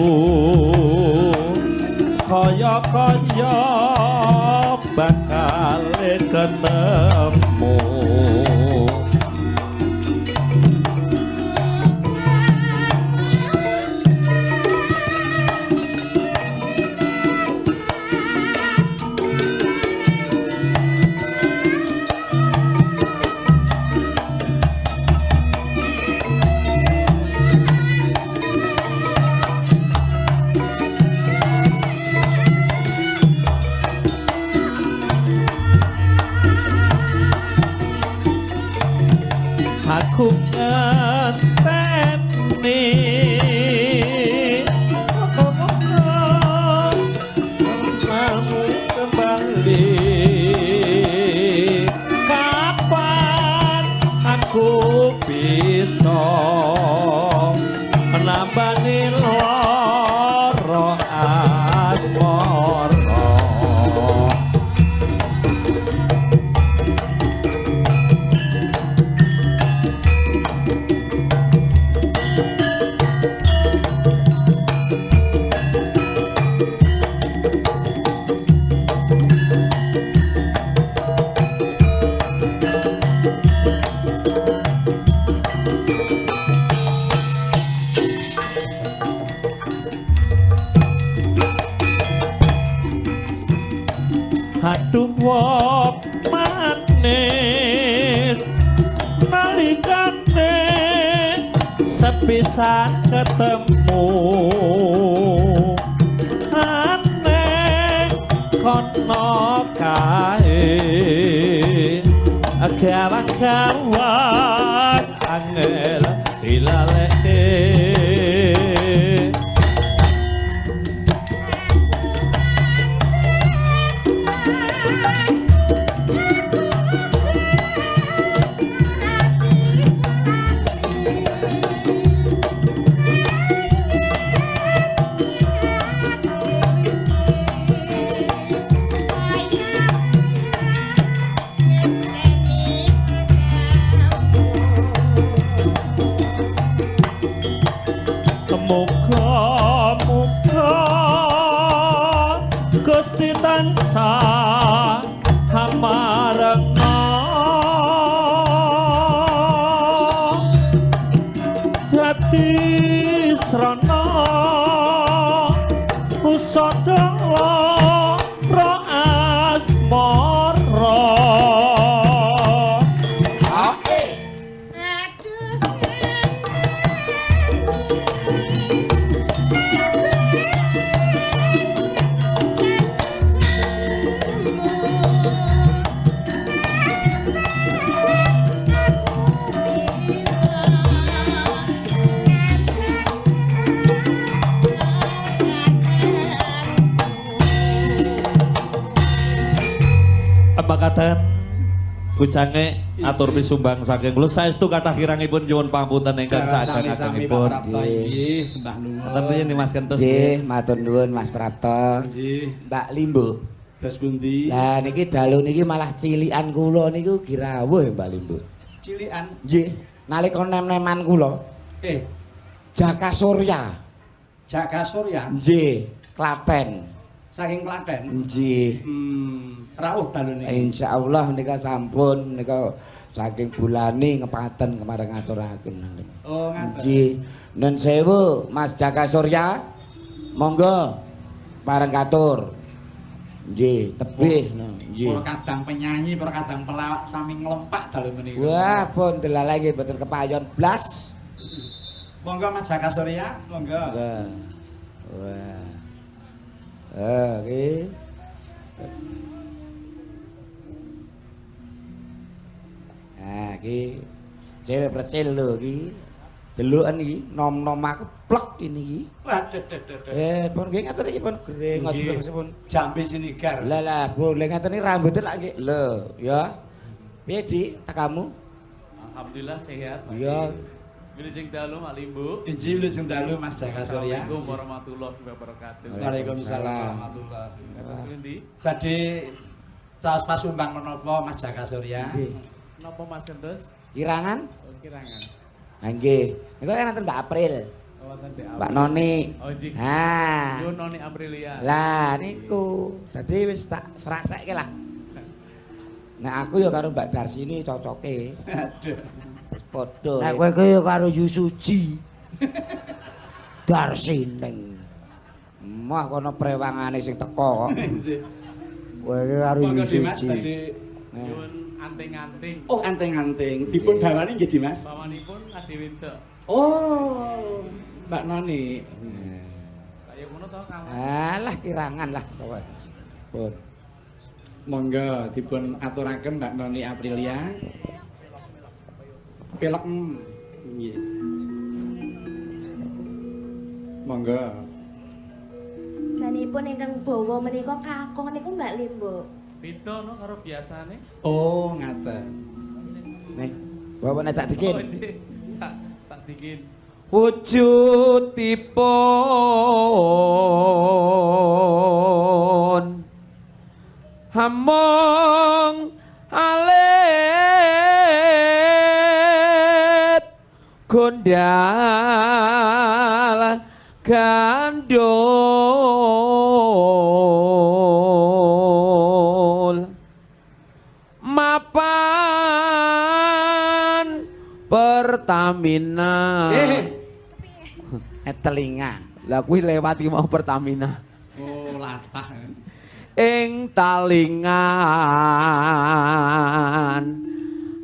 kaya-kaya bakal ketemu. Aku ngenteni kamu kembali kapan aku bisa menambani loro asmara. Aduh wong manis nalikane sepisan ketemu aneh kono kae kawan-kawan angel dilaleke muga-muga Gusti tansah hamarengna dadi srana usadawa ra asmara. Makaten Bucange atur pisumbang saking kula saestu kathah kirangipun nyuwun pangapunten ingkang saged-sagedipun. Nggih, sembah nuwun. Matur nuwun Mas Kentus. Nggih, matur nuwun Mas Prapto. Nggih. Mbak Limbo. Terus pundi? Lah niki dalu niki malah cilikan kula niku girawuh Mbak Limbo. Cilikan. Nggih, nalika nem-neman kula. Jaka Surya. Jaka Surya. Nggih, Klaten. Saking Klaten. Nggih. Rawuh dalu niki. Insyaallah nika sampun nika saking bulane ngepaten kemarin ngaturaken. Oh, ngaten. Nggih. Nun sewu Mas Jaka Surya. Monggo bareng katur. Nggih, tebih nggih. Para kadang penyanyi, para kadang pelawak sami nglompak dalu menika. Wah, pun delala nggih mboten kepayon blas. Monggo Mas Jaka Surya, monggo. Wah. Nggih. Nah, iki cil precil lho iki. Deloken iki nom-nom aku plek ini iki. Waduh. Pun nggih ngaten iki pun grengos pun. Jambe sinigar. Lah boleh ngaten iki rambutnya lak nggih. Lho, ya. Piye Di, takamu? Alhamdulillah sehat. Iya. Wilujeng dalu Mak Limbu. Inji wilujeng dalu Mas Jaka Surya. Assalamualaikum warahmatullahi wabarakatuh. Waalaikumsalam warahmatullahi wabarakatuh. Mas Lindi. Badhe caos pasumbang menapa Mas Jaka Surya? Napa Mas Kentus? Kirangan? Oh, kirangan. Ha nggih. Niku kan nanti Mbak April. Oh, wonten Mbak Noni. Oh, nggih. Ha. Yo Noni Aprilia. Lah niku. Dadi wis tak serasekke lah. Nah aku ya karo Mbak Darsini cocoke. Aduh. Padha. Nek kowe ya karo Yusuji. Darsining. Mah kono prewangane sing teko kok. Kowe karo Monggo Dimas Yusuji. badhe Nyuwun anting-anting. oh anting-anting dipun bawani nggih Dimas. Bawanipun Adiwinto. Oh, Mbak Noni. Kaya ngono to Kang. Alah kirangan lah pokoke. Pun. Monggo dipun aturaken Mbak Noni Aprilia. Pelek nggih. Monggo. Sanipun ingkang bawa menika kakung niku Mbak Limbo. Beda no karo biasane. Oh, ngaten. Nih, bawa najak Oh, dikit. nggih. Sak dikit. Wujudipun hamong alit gondal gandul mapan Pertamina. Telinga. Lah kuwi lewat iki mau Pertamina. Oh, latah. Ing talingan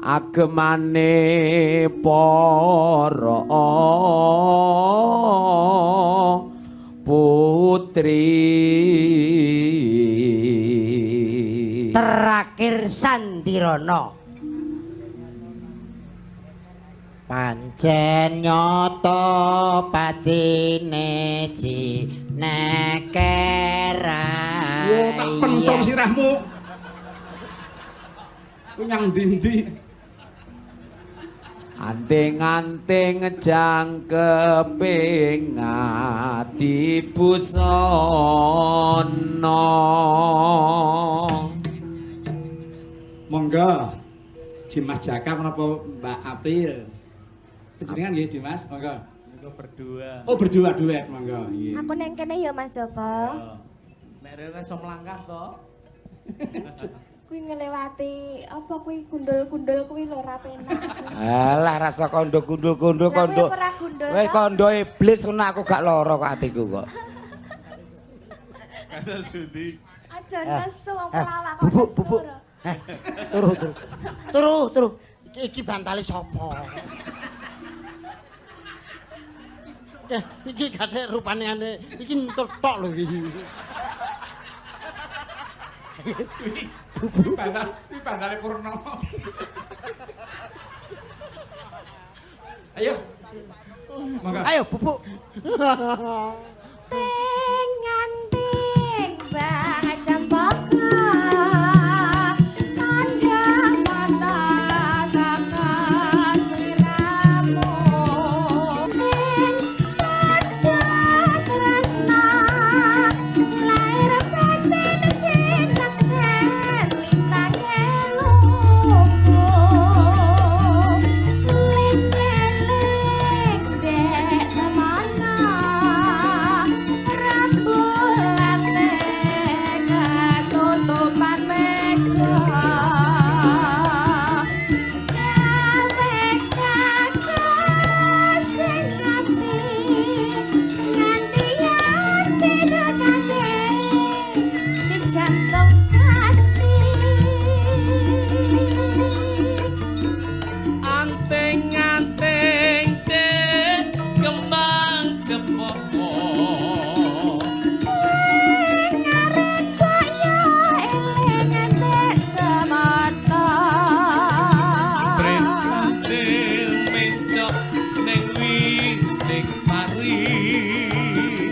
agemane para putri. Terakhir Sandirana. Pancen nyoto patine jinekerai. Yo tak pentol sirahmu. Ku nyang ndi-ndi. Anting-anting jangkeping ati busana. Monggo. Dimas Jaka menapa Mbak April? Panjenengan nggih Dimas, monggo. Monggo berdua. Oh, berdua duet, monggo. Nggih. Aku neng kene ya Mas Joko. Nek rene iso mlangkah to. Kuwi ngelewati apa kuwi gundul-gundul kuwi lho ora penak. Alah rasa kondo-gundul kondo. Lah kuwi ora gundul. Wis kondo iblis ngono aku gak lara kok atiku kok. Kada sudi. Aja nesu wong pelawak kok. Bubuk. Turu. Iki bantale sapa? Iki gade rupane ane iki tok lho iki. Iki bandale Purnomo. Ayo. Monggo. Ayo bubuk. Ting nganting bang cempaka. Pandang mata saka sliramu. Ting padha tresna. Lair batin sinaksen lintang elungku. Ling-ling dek semana. Rambulan ketutupan mega. Gawe kakak sing ati nganti ati dekade si jantung hati. Anting-anting den kembang jepoko. Ngarep kaya eling entek semata. Brekatil mencok ning witing pari.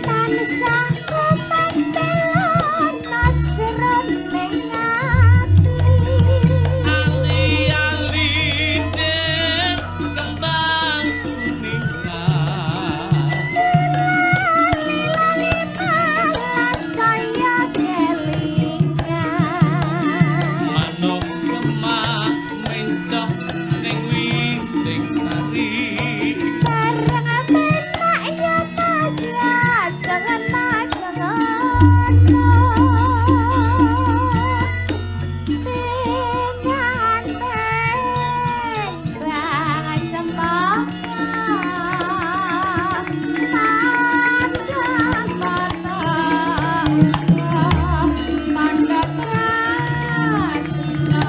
Tansah kepantelon najroning ati. Ali-ali den kembang kuningan. Malah saya kelingan. Manuk kemak mencok ning witing pari. Bareng penak ya Mas ya jangan bang cempaka. Pandang mata mandang tresna.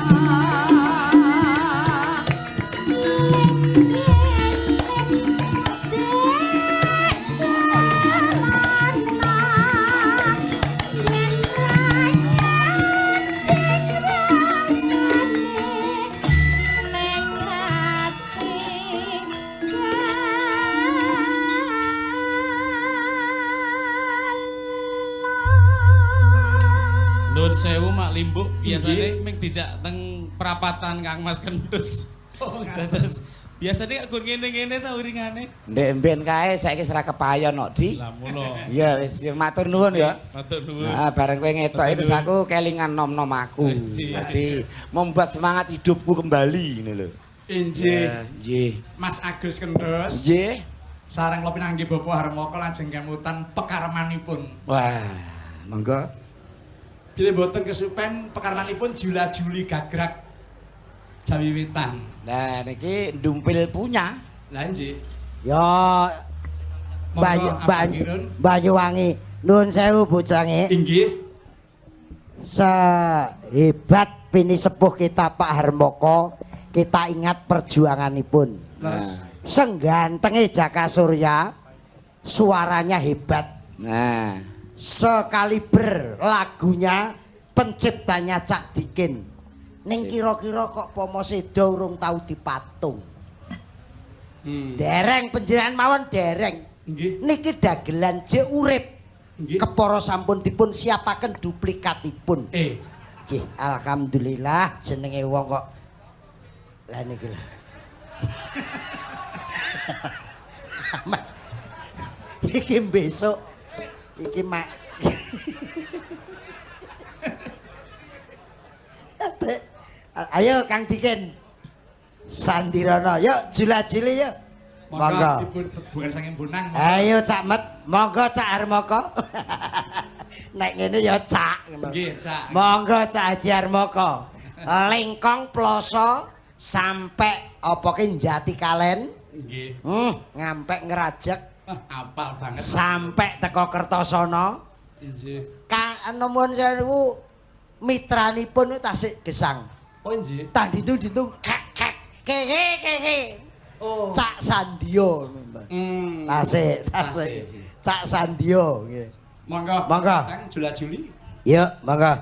Nuwun sewu Mak Limbuk, biasane ming dijak teng perapatan Kang Mas Kendus. Dados biasane gur ngene-ngene ta uringane. Ndek mben kae saiki wis ora kepayon kok, Di. Lah mulo. Iya wis ya matur nuwun ya. Matur nuwun. Nah, bareng kowe ngetok Matur itu nuwun. aku kelingan nom-nom aku. Dadi membuat semangat hidupku kembali ngono lho. Injih. Ya, nggih. Mas Agus Kendus. Nggih. Sareng kula pinanggih Bapak Harmoko lajeng kemutan pekaremanipun. Wah, monggo. Bilih boten kesupen pekaremanipun Jula-juli gagrak Jawi Wetan. Nah niki ndumpil punya. Lah nggih. Ya Banyuwangi nuwun sewu bocange. Inggih. Sehebat pini sepuh kita Pak Harmoko, kita ingat perjuanganipun. Terus Senggantenge Jaka Surya, suaranya hebat. Nah, Sekaliber lagunya, penciptanya Cak Dikin. Ning kira-kira kok pomo sedo urung tau dipatung. Dereng panjenengan mawon dereng. Nggih. Niki dagelan jek urip. Nggih. Kepara sampun dipun siapaken duplikatipun. Nggih, alhamdulillah jenenge wong kok lah niki lho. Iki besok iki mak ayo Kang Dikin Sandirana yuk jula-juli yuk monggo bukan saking Bonang ayo Cak Met monggo Cak Harmoko nek ngene ya Cak nggih Cak monggo Cak Haji Harmoko Lengkong Ploso sampai apa ki Jati Kalen nggih ngampek ngerajek apal banget sampai teko Kertosono nggih nuwun sewu mitranipun tasik gesang oh nggih tandintu kek oh Cak Sandio tasik Cak Sandio nggih monggo Kang jula-juli yuk monggo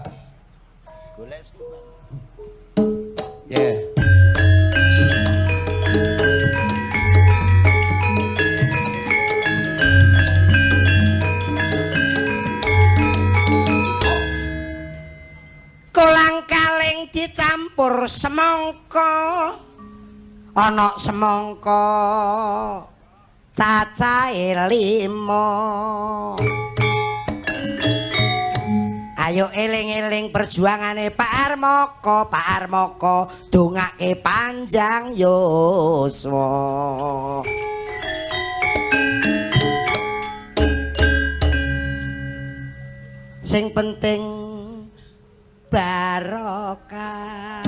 golek yeah. Kolang kaling dicampur semangka ana semangka cacahe 5 ayo eling-eling perjuangane Pak Armoko dongake panjang yuswa sing penting barokah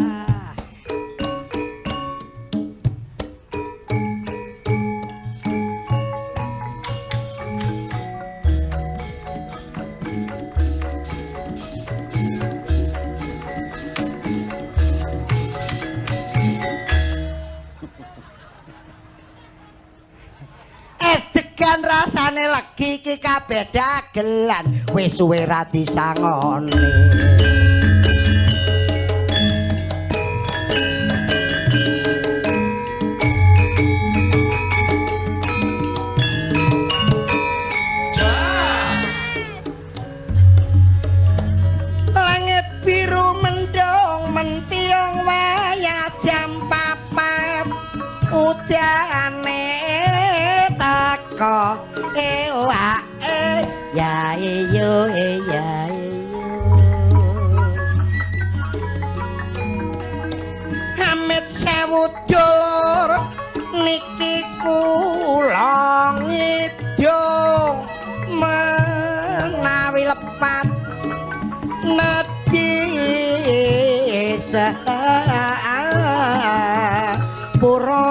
es degan rasane legi iki kabeh dagelan wis suwe ra disangoni udane teko ewake ya yo ya Hamid sewu dulur niki kula ngidung menawi lepat nedhi pura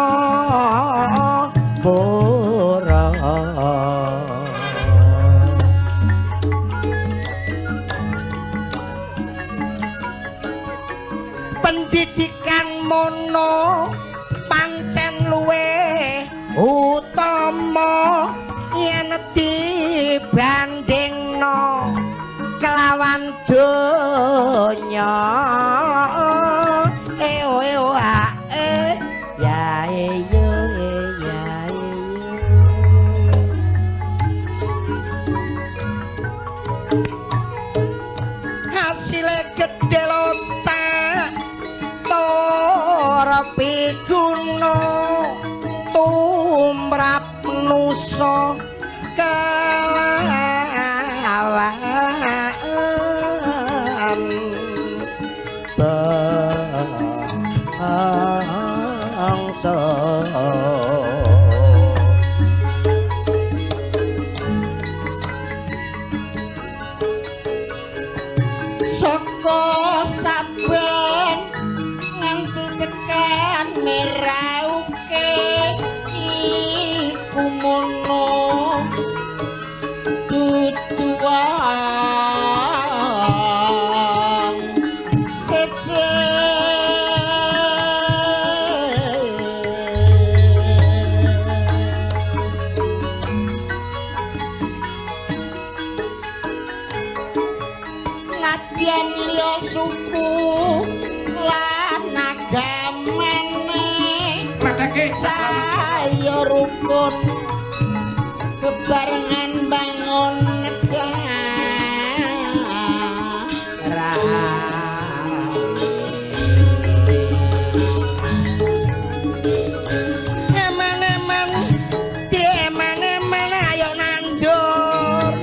pendidikan mono pancen luwih utama yen dibandingno kelawan donya gede locak tora piguno tumrap nusa kelawan bangsa saka saben nganti tekan merauke iku mono tutuang sece nadyan liya suku lan agamane Pradake ayo rukun bebarengan bangun negara. Eman-eman ayo nandur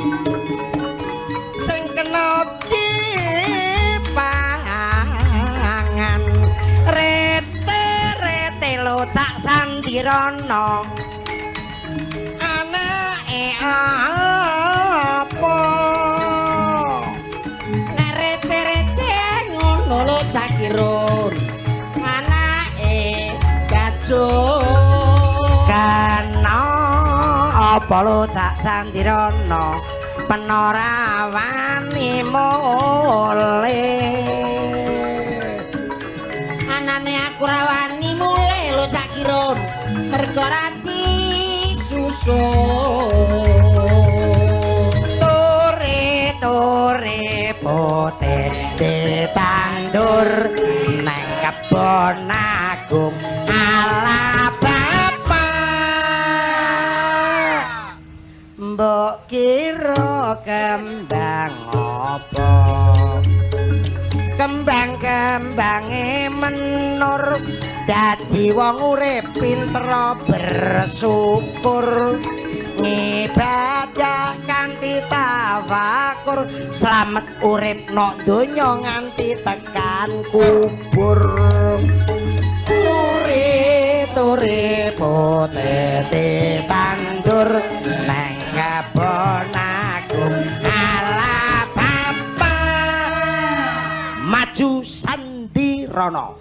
sing kena dipangan rete locak Sandirana anake apa nek rete ngono locak Kirun anake Gajah kana apa locak Sandirana penorawani mule anane aku rawani mule locak Kirun mergo rati susun tore pote ditandur nang kebon agung ala bapak mbok kira kembang apa kembang-kembange menur dadi wong urip pinter bersyukur ngibadah kanthi tafakur slamet urip nok donya nganti tekan kubur turi potete tandur nang kebon agung ala bapak maju Sandirana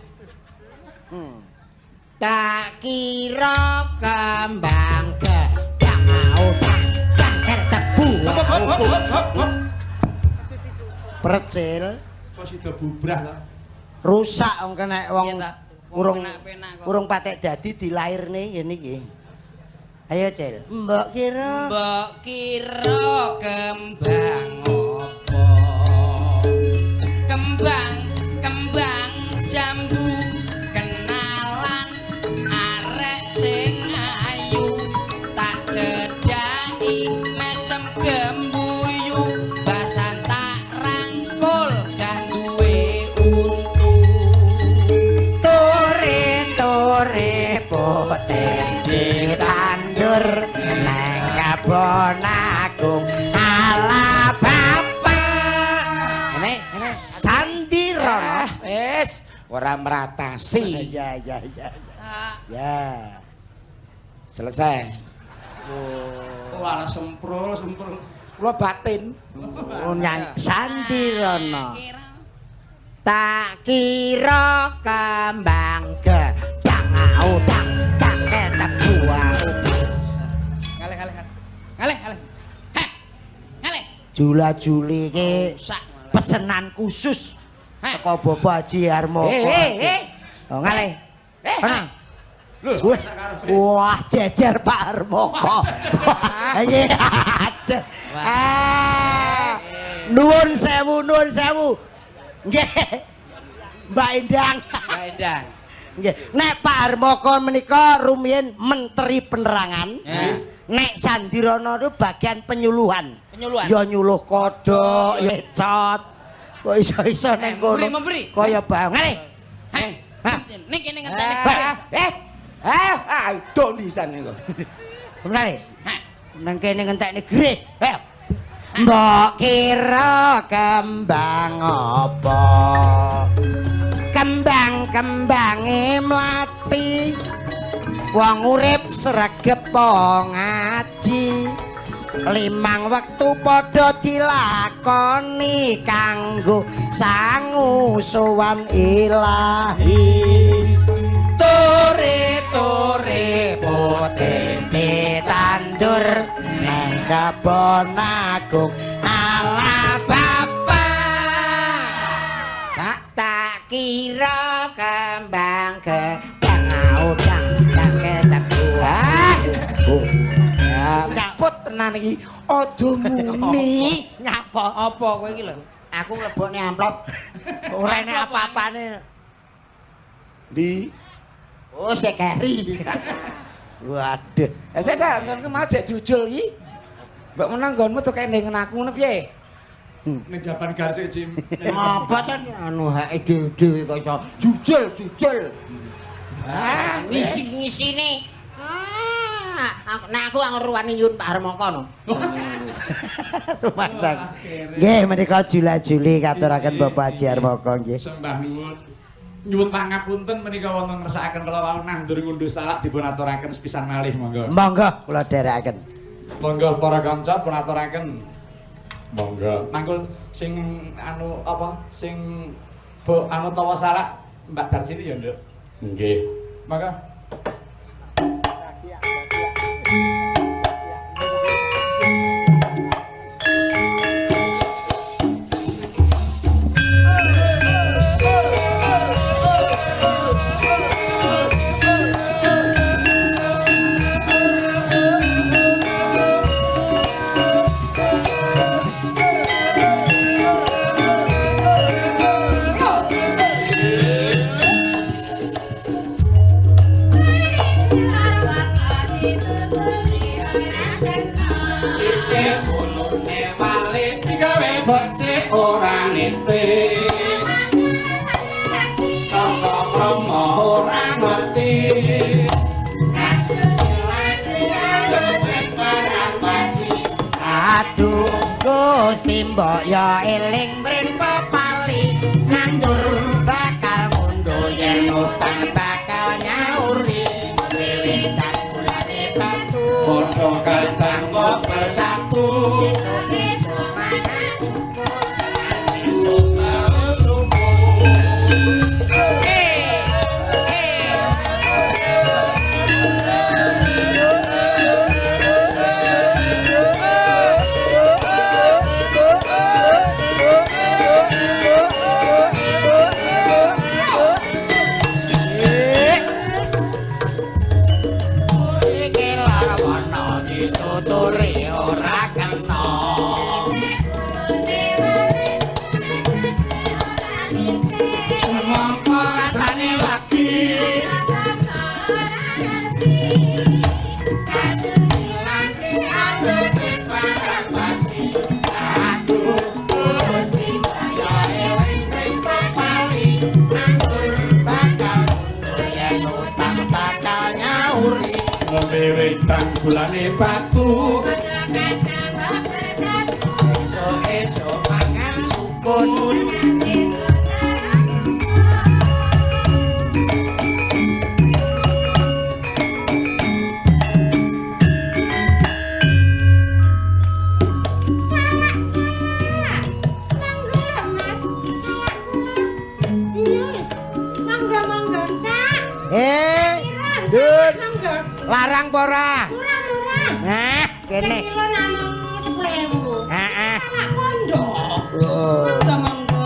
tak kira kembang Percil kok sida bubrah to rusak wong kena wong urung patek dadi dilairne ngene iki ayo Cil mbok kira kembang apa kembang jambu kenalan arek sing ayu tak cedhaki mesem gembuyu basan tak rangkul dah duwe untu tore poten ditandur nang kebon agung ala bapak ini Sandirana Wis ora meratasi. ya Selesai. wala semprul Kula batin. nyang Sandirana tak kira kembang gedang udang tak ketek buah Ngalih. jula-juli ki pesenan khusus teko Bapak Haji Harmoko oh ngalih wah jejer Pak Harmoko nuwun sewu nggih Mbak Endang nggih nek Pak Harmoko menika rumiyin Menteri Penerangan nek Sandirana itu bagian penyuluhan ya nyuluh kodok ya cot kok iso-iso ning kono kaya bang ngalih ning kene ngentek Ayo disan niku. ngalih nang kene ngentekne greh mbok kira kembang apa kembang-kembange mlathi wong urip sregep ngaji 5 wektu padha dilakoni kanggo sangu sowan ilahi tore potete tandur nang kebon agung ala bapak tak kira kembang udang tak ketek buah Nyaput tenan iki aja muni. nyapa apa kowe iki lho aku mlebokne amplop ora enek apa-apane Di oh sekeri Waduh. Saya nggonku mau jek jujul iki. Mbok menang nggonmu tuh kene ngen aku ngono piye? Ning jaban garse Jim. Apa to anu hake dhewe kok iso jujul. Ngisi-ngisine. Aku ngruwani nyun Pak Harmoko no. Rumangsang. Nggih menika jula-juli katuraken Bapak Haji Harmoko nggih. Sembah nuwun. Nyuwun pangapunten menika wonten ngersakaken kula wau nandur ngunduh salak dipun aturaken sepisan malih monggo. Monggo kula dherekaken. Monggo para kanca pun aturaken. Monggo. Mangkul sing anu apa sing anu tawa salak Mbak Darsini ya, Nduk. Nggih. Monggo. Ora ngerti kok kromo ora ngerti aduh Gusti mbok ya eling mrin pepali nandur bakal mundur yen utang bakal nyauri wiwitan bulane batu padha kadang kok bersatu Wiwitan bulane batu esok mangan sukun larang pora murah-murah nah kene sekilo namung 10.000 heeh salak pondok monggo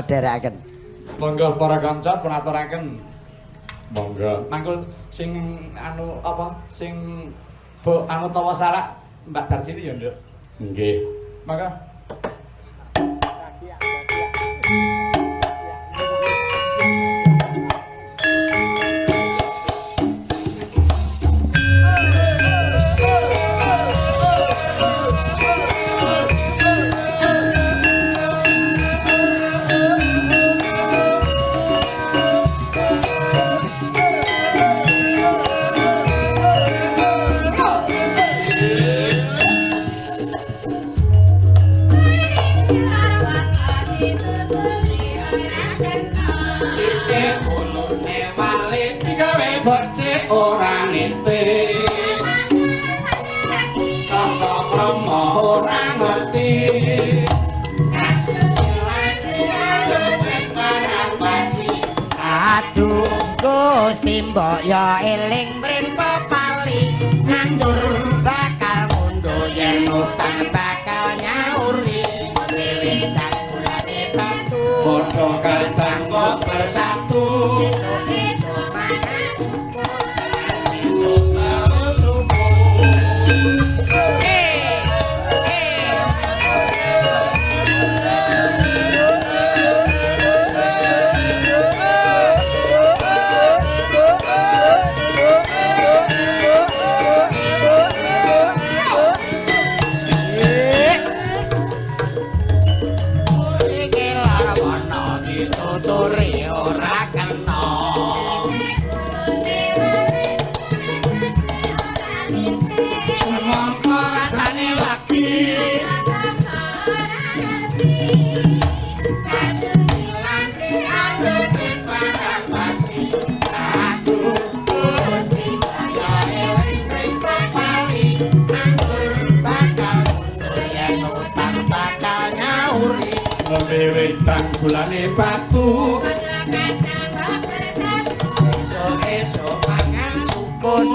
dherekaken. Monggo para kanca pun aturaken. Monggo. Mangkul sing anu apa sing anu tawa salak Mbak Darsini ya, Nduk. Nggih. Maka ora nite kok kromo ora ngerti aduh Gusti mbok ya eling mrin pepali nandur bakal mundur yen utang bakal nyauri wiwitan bulane batu padha kadang kok bersatu wiwitan bulane batu esok mangan sukun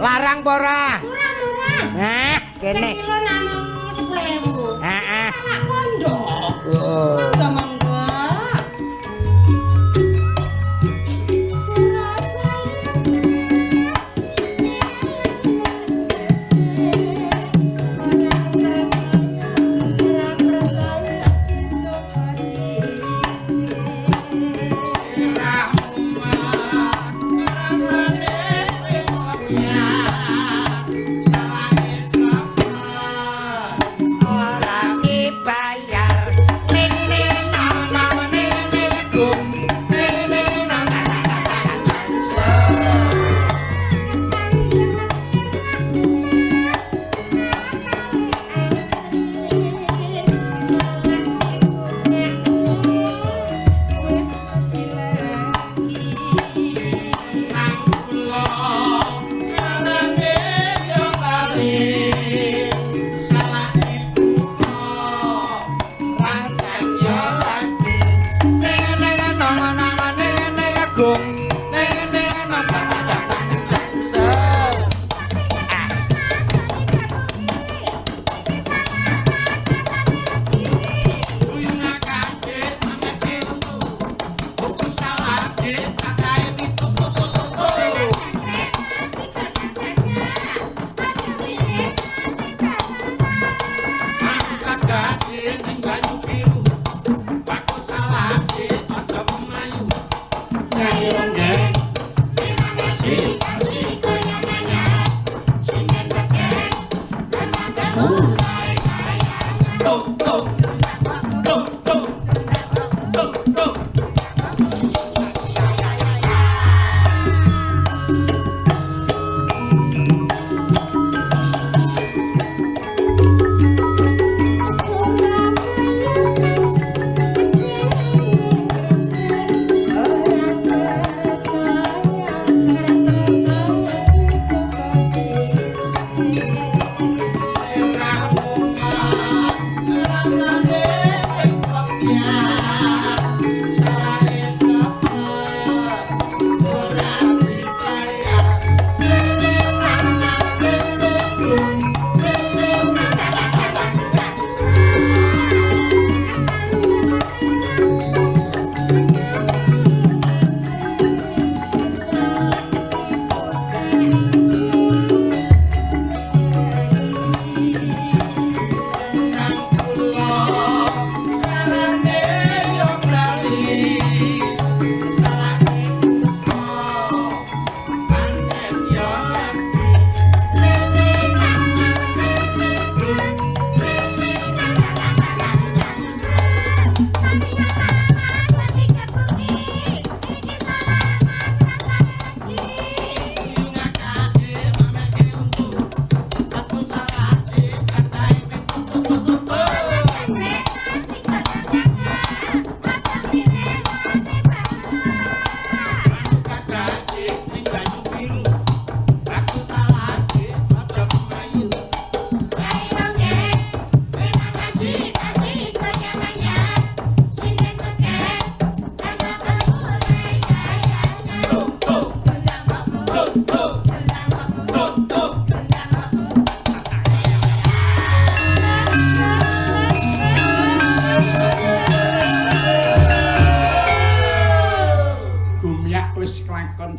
larang pora murah-murah nah kene sekilo namung 10.000 heeh anak pondok mangga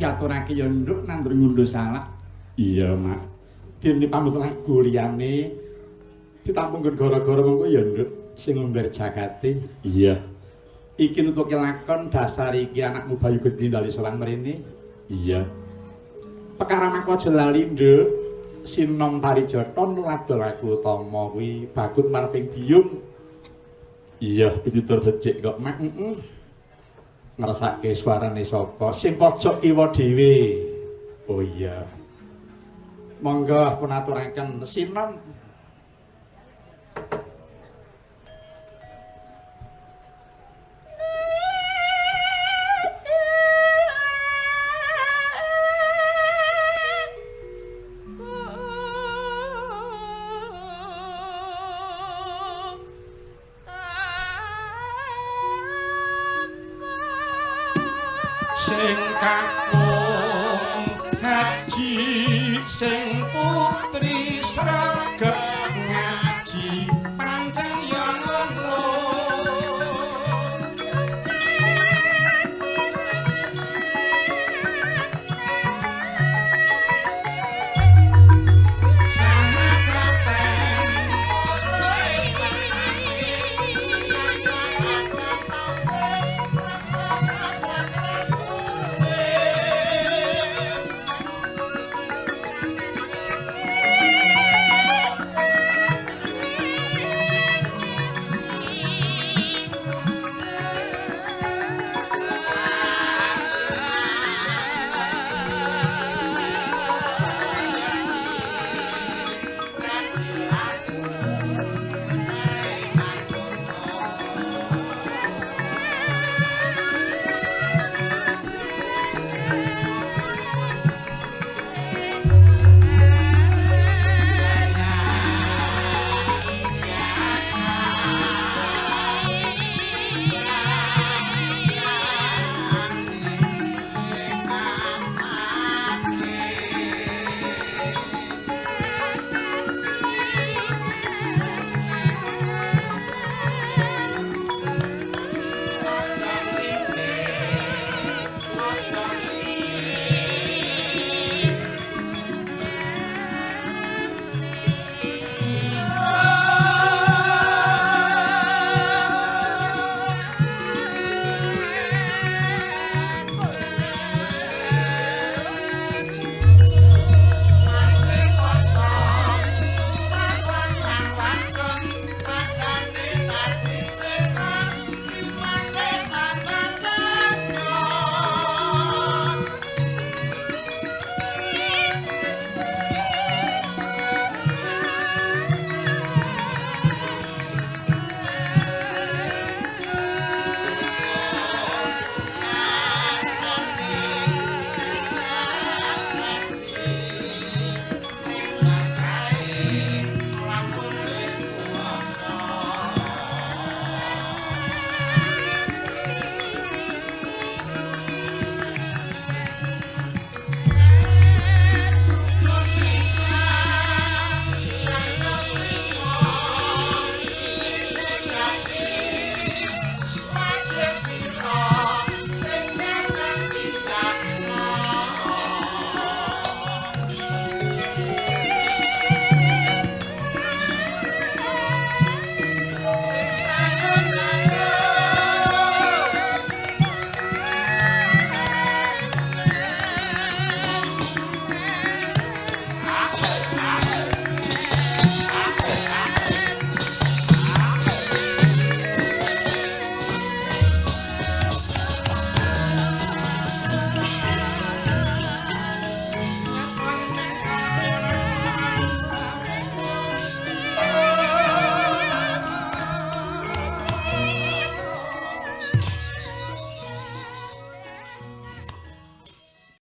diaturake ya nduk nandur ngunduh salak. Iya, Mak. Dene pamut lagu liyane ditampung gara-gara mengko ya nduk sing ngomber jagate. Iya. Iki nutuke lakon dasar iki anakmu Bayu Gedhi ndali sowan mrene. Iya. Perkara mako aja lali nduk. Sinom Parijata nuladol aku utama kuwi bagut marping biyung. Iya, pitutur becik kok, Mak. Ngrasake suarane sapa? Sing pojok kiwa dhewe. Oh iya. Monggo pun aturaken sinom. Sing kakung haji sing putri Sra